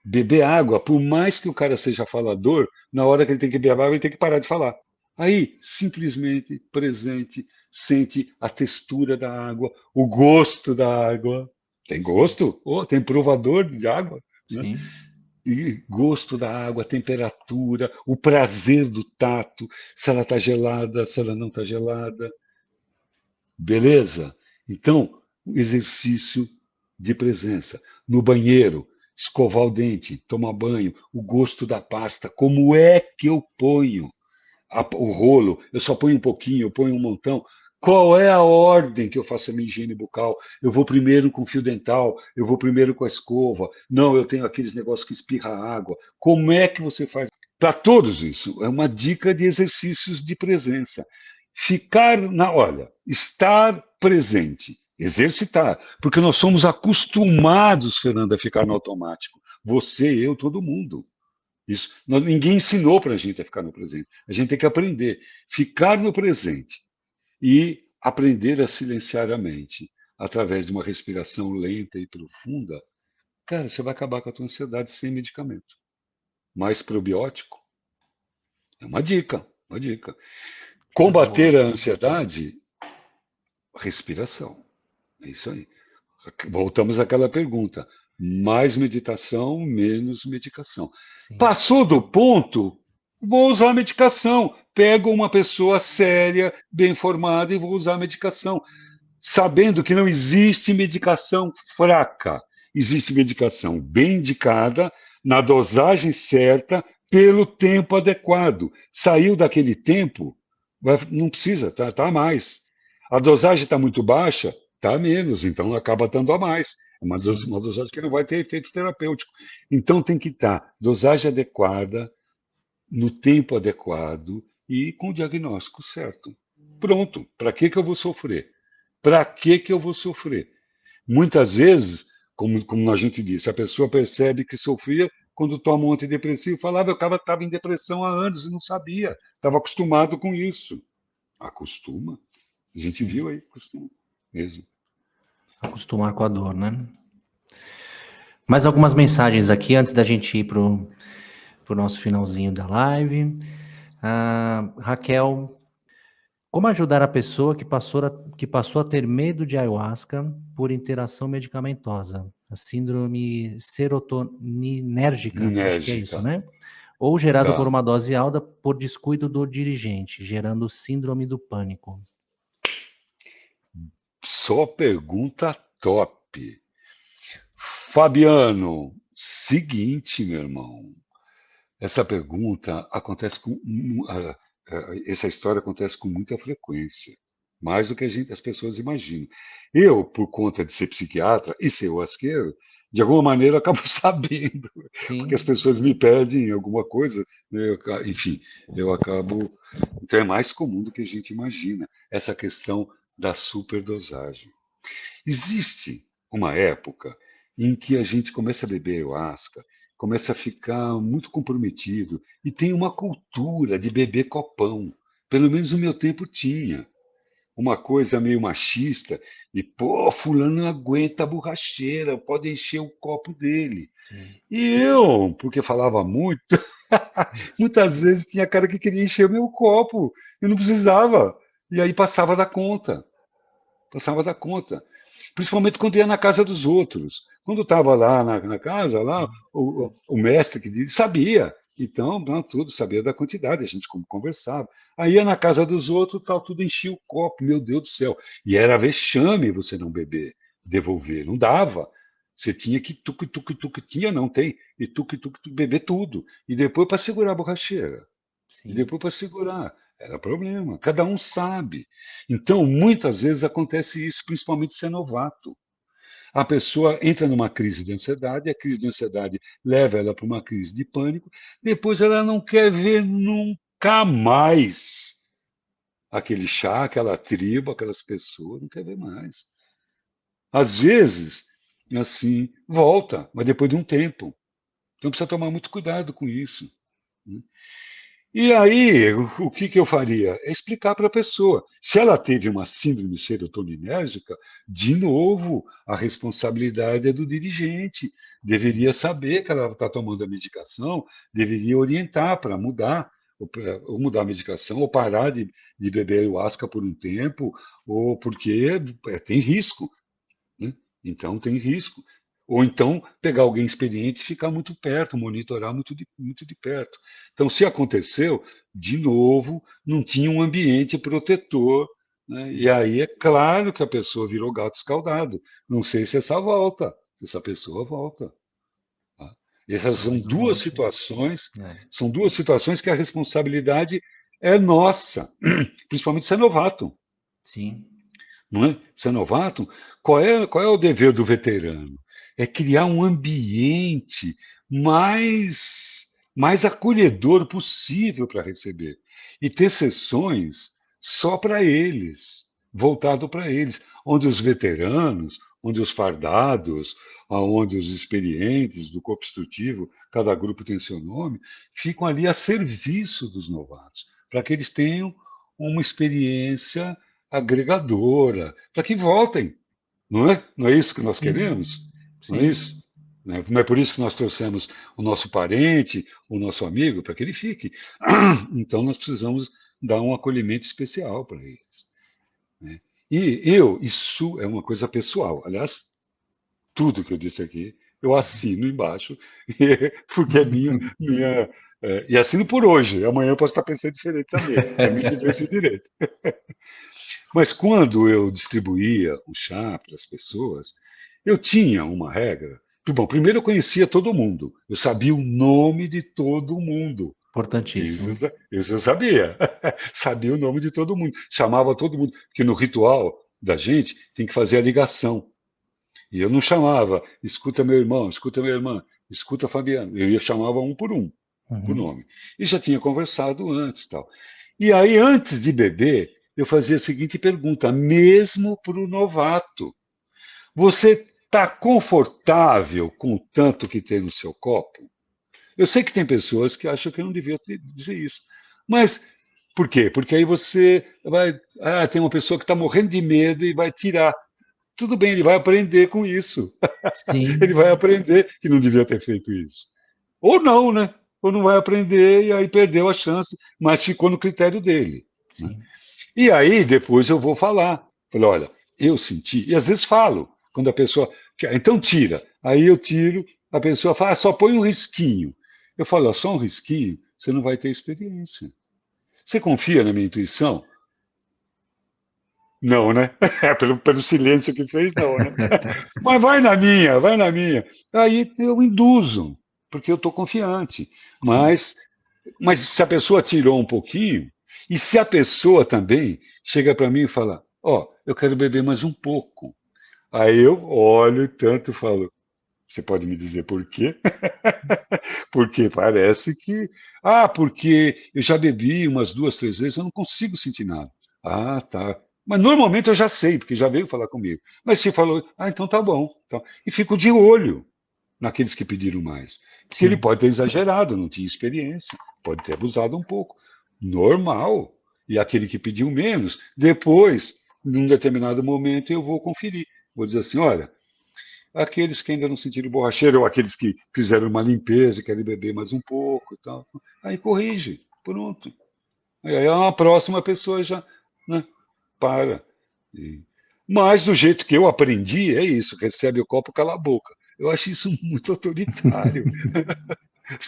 Beber água, por mais que o cara seja falador, na hora que ele tem que beber água, ele tem que parar de falar. Aí, simplesmente presente, sente a textura da água, o gosto da água. Tem Sim. gosto? Oh, tem provador de água, né? Sim. E gosto da água, a temperatura, o prazer do tato, se ela está gelada, se ela não está gelada. Beleza? Então, o exercício de presença. No banheiro, escovar o dente, tomar banho, o gosto da pasta, como é que eu ponho o rolo? Eu só ponho um pouquinho, eu ponho um montão. Qual é a ordem que eu faço a minha higiene bucal? Eu vou primeiro com fio dental, eu vou primeiro com a escova. Não, eu tenho aqueles negócios que espirra água. Como é que você faz? Para todos isso, é uma dica de exercícios de presença. Ficar na, olha, estar presente, exercitar, porque nós somos acostumados, Fernanda, a ficar no automático. Você, eu, todo mundo. Isso, ninguém ensinou para a gente a ficar no presente. A gente tem que aprender. Ficar no presente e aprender a silenciar a mente através de uma respiração lenta e profunda. Cara, você vai acabar com a tua ansiedade sem medicamento. Mais probiótico é uma dica, uma dica. Coisa Combater boa. a ansiedade, respiração. É isso aí. Voltamos àquela pergunta. Mais meditação, menos medicação. Sim. Passou do ponto, vou usar a medicação. Pego uma pessoa séria, bem formada e vou usar a medicação. Sabendo que não existe medicação fraca. Existe medicação bem indicada, na dosagem certa, pelo tempo adequado. Saiu daquele tempo, não precisa, tá a mais. A dosagem está muito baixa, tá a menos, então acaba estando a mais. É Sim. uma dosagem que não vai ter efeito terapêutico. Então tem que estar dosagem adequada, no tempo adequado e com o diagnóstico certo. Pronto, para que eu vou sofrer? Para que eu vou sofrer? Muitas vezes, como a gente disse, a pessoa percebe que sofria quando toma um antidepressivo e falava, eu estava em depressão há anos e não sabia, estava acostumado com isso. Acostuma? A gente Sim. viu aí, costuma mesmo. Acostumar com a dor, né? Mais algumas mensagens aqui antes da gente ir pro nosso finalzinho da live. Raquel, como ajudar a pessoa que passou a ter medo de ayahuasca por interação medicamentosa? A síndrome serotoninérgica, acho que é isso, Enérgica. né? Ou gerado por Tá. uma dose alta por descuido do dirigente, gerando síndrome do pânico. Só pergunta top. Fabiano, seguinte, meu irmão. Essa pergunta acontece com. Essa história acontece com muita frequência, mais do que as pessoas imaginam. Eu, por conta de ser psiquiatra e ser asqueiro, de alguma maneira eu acabo sabendo, porque as Sim, pessoas me pedem alguma coisa, né, enfim, eu acabo. Então é mais comum do que a gente imagina, essa questão da superdosagem. Existe uma época em que a gente começa a beber ayahuasca, começa a ficar muito comprometido e tem uma cultura de beber copão. Pelo menos no meu tempo tinha. Uma coisa meio machista e, pô, fulano não aguenta a borracheira, pode encher o copo dele. sim. E eu, porque falava muito, muitas vezes tinha cara que queria encher o meu copo, eu não precisava. E aí passava da conta, passava da conta. Principalmente quando ia na casa dos outros. Quando estava lá na casa, lá, Sim. o mestre que sabia. Então, não, tudo, sabia da quantidade, a gente como conversava. Aí ia na casa dos outros, tal, tudo enchia o copo, meu Deus do céu. E era vexame você não beber, devolver, não dava. Você tinha que tuque, tinha, não tem, e tuque, beber tudo. E depois para segurar a borracheira. E sim, depois para segurar. Era problema. Cada um sabe. Então, muitas vezes acontece isso, principalmente se é novato. A pessoa entra numa crise de ansiedade, a crise de ansiedade leva ela para uma crise de pânico, depois ela não quer ver nunca mais aquele chá, aquela tribo, aquelas pessoas, não quer ver mais. Às vezes, assim, volta, mas depois de um tempo. Então precisa tomar muito cuidado com isso. Né? E aí, o que eu faria? É explicar para a pessoa. Se ela teve uma síndrome serotoninérgica, de novo, a responsabilidade é do dirigente. sim, Deveria saber que ela está tomando a medicação, deveria orientar para mudar, ou mudar a medicação, ou parar de beber ayahuasca por um tempo, ou porque tem risco. Né? Então tem risco. Ou então pegar alguém experiente e ficar muito perto, monitorar muito de perto. Então, se aconteceu, de novo, não tinha um ambiente protetor. Né? E sim. aí é claro que a pessoa virou gato escaldado. Não sei se essa volta, se essa pessoa volta. Tá? Essas Talvez não volte. É, são duas situações que a responsabilidade é nossa, principalmente se é novato. sim, Não é? Você é novato? Qual é o dever do veterano? É criar um ambiente mais acolhedor possível para receber. E ter sessões só para eles, voltado para eles, onde os veteranos, onde os fardados, onde os experientes do corpo instrutivo, cada grupo tem seu nome, ficam ali a serviço dos novatos, para que eles tenham uma experiência agregadora, para que voltem, não é? Não é isso que nós sim, queremos? Não é isso? sim, Não é por isso que nós trouxemos o nosso parente, o nosso amigo, para que ele fique. Então nós precisamos dar um acolhimento especial para eles. Né? Isso é uma coisa pessoal. Aliás, tudo que eu disse aqui, eu assino embaixo, porque é e assino por hoje. Amanhã eu posso estar pensando diferente também. Também me deu esse direito. Mas quando eu distribuía o chá para as pessoas, eu tinha uma regra. Bom, primeiro eu conhecia todo mundo. Eu sabia o nome de todo mundo. Isso, importantíssimo. isso eu sabia. Sabia o nome de todo mundo. Chamava todo mundo. Porque no ritual da gente tem que fazer a ligação. E eu não chamava, escuta meu irmão, escuta minha irmã, escuta Fabiano. Eu ia chamava um, por Uhum. nome. E já tinha conversado antes, tal. E aí, antes de beber, eu fazia a seguinte pergunta, mesmo para o novato: você está confortável com o tanto que tem no seu copo? Eu sei que tem pessoas que acham que eu não devia dizer isso, mas por quê? Porque aí você vai, tem uma pessoa que está morrendo de medo e vai tirar. Tudo bem, ele vai aprender com isso. Ele Sim, vai aprender que não devia ter feito isso. Ou não, né? Ou não vai aprender e aí perdeu a chance, mas ficou no critério dele. Né? sim, E aí depois eu vou falar. Falei, olha, eu senti, e às vezes falo, quando a pessoa. Então tira. Aí eu tiro, a pessoa fala, só põe um risquinho. Eu falo, só um risquinho, você não vai ter experiência. Você confia na minha intuição? Não, né? Pelo silêncio que fez, não, né? Mas vai na minha, vai na minha. Aí eu induzo, porque eu estou confiante. sim. Mas se a pessoa tirou um pouquinho, e se a pessoa também chega para mim e fala, ó, eu quero beber mais um pouco. Aí eu olho tanto e falo, você pode me dizer por quê? Porque parece que, porque eu já bebi umas duas, três vezes, eu não consigo sentir nada. Ah, tá. Mas normalmente eu já sei, porque já veio falar comigo. Mas se falou, então tá bom. Então, e fico de olho naqueles que pediram mais. Porque ele Sim, pode ter exagerado, não tinha experiência, pode ter abusado um pouco. Normal. E aquele que pediu menos, depois, num determinado momento, eu vou conferir. Vou dizer assim: olha, aqueles que ainda não sentiram borracheiro, ou aqueles que fizeram uma limpeza e querem beber mais um pouco e tal. Aí corrige, pronto. Aí a próxima pessoa já, né, para. E- Mas do jeito que eu aprendi, é isso: recebe o copo, cala a boca. Eu acho isso muito autoritário.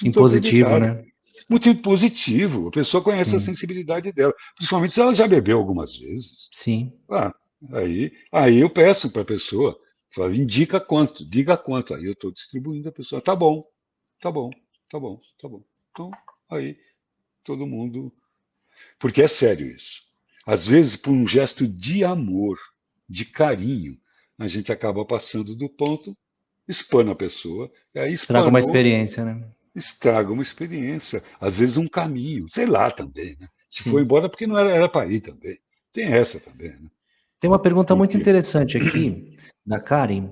Muito impositivo, autoritário. né? Muito positivo. A pessoa conhece a Sim, sensibilidade dela, principalmente se ela já bebeu algumas vezes. sim, Ah, aí eu peço para a pessoa. Fala, indica quanto, diga quanto. Aí eu estou distribuindo a pessoa. Tá bom, tá bom, tá bom, tá bom. Então, aí todo mundo. Porque é sério isso. Às vezes, por um gesto de amor, de carinho, a gente acaba passando do ponto, espana a pessoa, e aí Estraga uma espanou, experiência, né? estraga uma experiência, às vezes um caminho, sei lá também, né? Se for Sim. embora porque não era para ir também. Tem essa também, né? Tem uma pergunta muito Porque, interessante aqui, da Karen,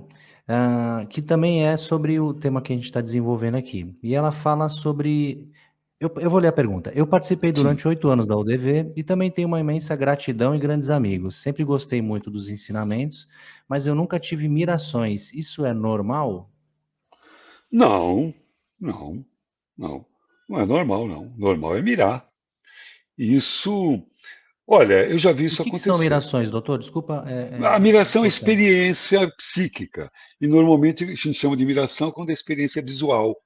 que também é sobre o tema que a gente está desenvolvendo aqui. E ela fala sobre. Eu vou ler a pergunta. Eu participei sim, durante 8 anos da UDV e também tenho uma imensa gratidão e grandes amigos. Sempre gostei muito dos ensinamentos, mas eu nunca tive mirações. Isso é normal? não, não, não. Não é normal, não. Normal é mirar. Isso, olha, eu já vi O isso que são acontecer. mirações, doutor? Desculpa, A miração é cortando. experiência psíquica. E normalmente a gente chama de miração quando a experiência é visual,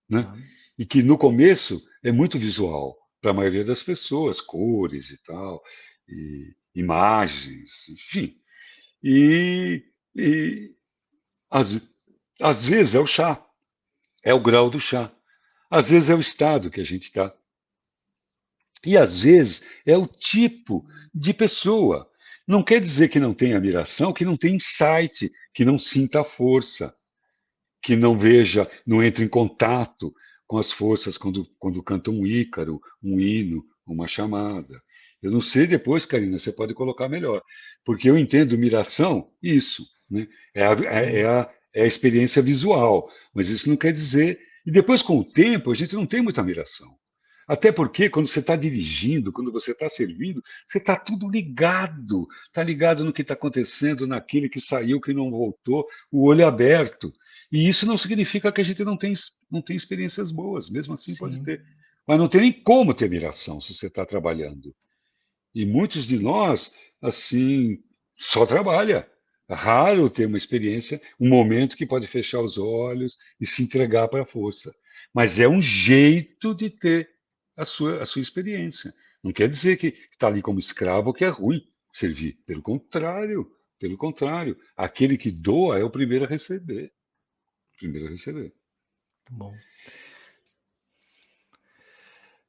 né? Tá. E que no começo é muito visual para a maioria das pessoas, cores e tal, e imagens, enfim. E, e às, às vezes é o chá, é o grau do chá. Às vezes é o estado que a gente está. E às vezes é o tipo de pessoa. Não quer dizer que não tenha admiração, que não tenha insight, que não sinta a força, que não veja, não entre em contato com as forças quando canta um ícaro, um hino, uma chamada. Eu não sei depois, Karina, você pode colocar melhor, porque eu entendo miração, isso, né? Sim, É a experiência visual, mas isso não quer dizer. E depois, com o tempo, a gente não tem muita miração. Até porque quando você está dirigindo, quando você está servindo, você está tudo ligado. Está ligado no que está acontecendo, naquele que saiu, que não voltou, o olho aberto. E isso não significa que a gente não tem experiências boas, mesmo assim pode sim, ter. Mas não tem nem como ter admiração se você está trabalhando. E muitos de nós, assim, só trabalha. É raro ter uma experiência, um momento que pode fechar os olhos e se entregar para a força. Mas é um jeito de ter a sua experiência. Não quer dizer que está ali como escravo que é ruim servir. Pelo contrário, pelo contrário. Aquele que doa é o primeiro a receber. Primeiro a receber. muito bom.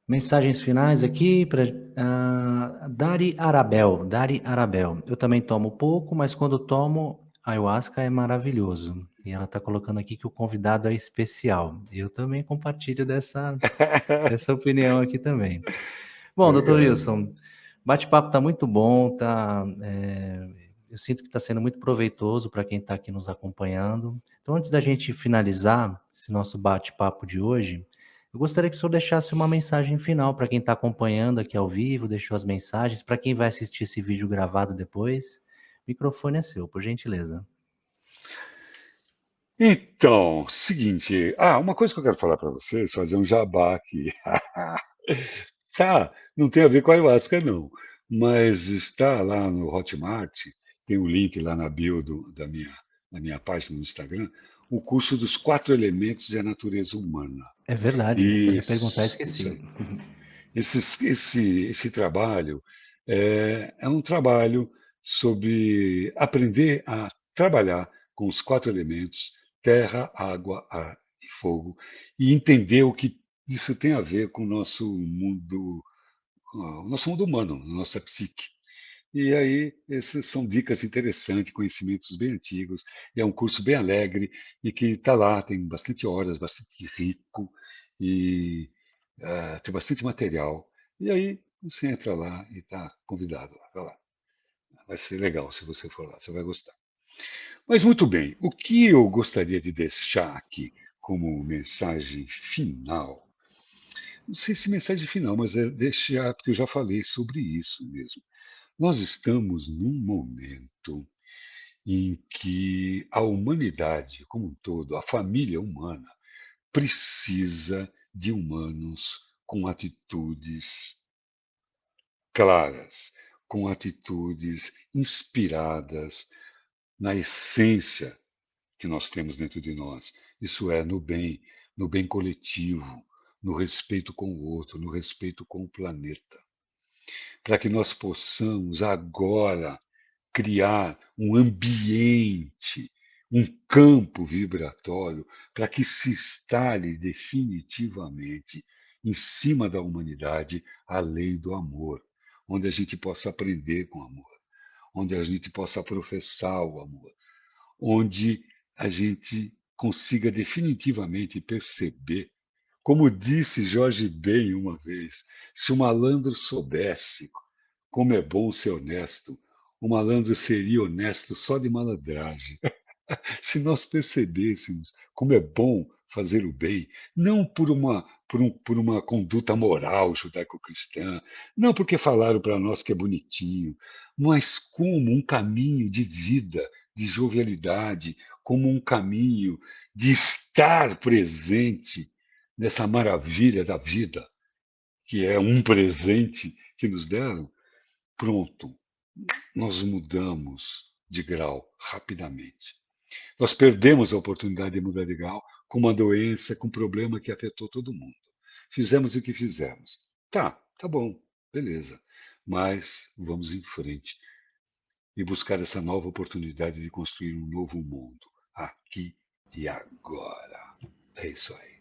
Mensagens finais aqui para Dari Arabel. Dari Arabel. Eu também tomo pouco, mas quando tomo, ayahuasca é maravilhoso. E ela está colocando aqui que o convidado é especial. Eu também compartilho dessa opinião aqui também. Bom, doutor Legal. Wilson, bate-papo está muito bom, eu sinto que está sendo muito proveitoso para quem está aqui nos acompanhando. Então, antes da gente finalizar esse nosso bate-papo de hoje, eu gostaria que o senhor deixasse uma mensagem final para quem está acompanhando aqui ao vivo, deixou as mensagens, para quem vai assistir esse vídeo gravado depois. O microfone é seu, por gentileza. Então, seguinte, uma coisa que eu quero falar para vocês, fazer um jabá aqui. Tá, não tem a ver com a ayahuasca, não. Mas está lá no Hotmart, tem um link lá na bio da minha página no Instagram, o curso dos 4 elementos e a natureza humana. É verdade, eu ia perguntar, Isso esqueci. aí. Esse trabalho é um trabalho sobre aprender a trabalhar com os 4 elementos, terra, água, ar e fogo, e entender o que isso tem a ver com o nosso mundo humano, a nossa psique. E aí, essas são dicas interessantes, conhecimentos bem antigos, e é um curso bem alegre e que está lá, tem bastante horas, bastante rico e tem bastante material. E aí, você entra lá e está convidado lá, vai lá. Vai ser legal se você for lá, você vai gostar. Mas muito bem, o que eu gostaria de deixar aqui como mensagem final, não sei se mensagem final, mas é deixar, porque eu já falei sobre isso mesmo. Nós estamos num momento em que a humanidade como um todo, a família humana, precisa de humanos com atitudes claras, com atitudes inspiradas na essência que nós temos dentro de nós. Isso é no bem coletivo, no respeito com o outro, no respeito com o planeta, para que nós possamos agora criar um campo vibratório para que se instale definitivamente em cima da humanidade a lei do amor, onde a gente possa aprender com amor, onde a gente possa professar o amor, onde a gente consiga definitivamente perceber, como disse Jorge Ben uma vez, se o malandro soubesse como é bom ser honesto, o malandro seria honesto só de malandragem. Se nós percebêssemos como é bom fazer o bem, não por uma conduta moral judaico-cristã, não porque falaram para nós que é bonitinho, mas como um caminho de vida, de jovialidade, como um caminho de estar presente nessa maravilha da vida, que é um presente que nos deram. Pronto, nós mudamos de grau rapidamente. Nós perdemos a oportunidade de mudar de grau com uma doença, com um problema que afetou todo mundo. Fizemos o que fizemos. Tá bom, beleza. Mas vamos em frente e buscar essa nova oportunidade de construir um novo mundo, aqui e agora. É isso aí.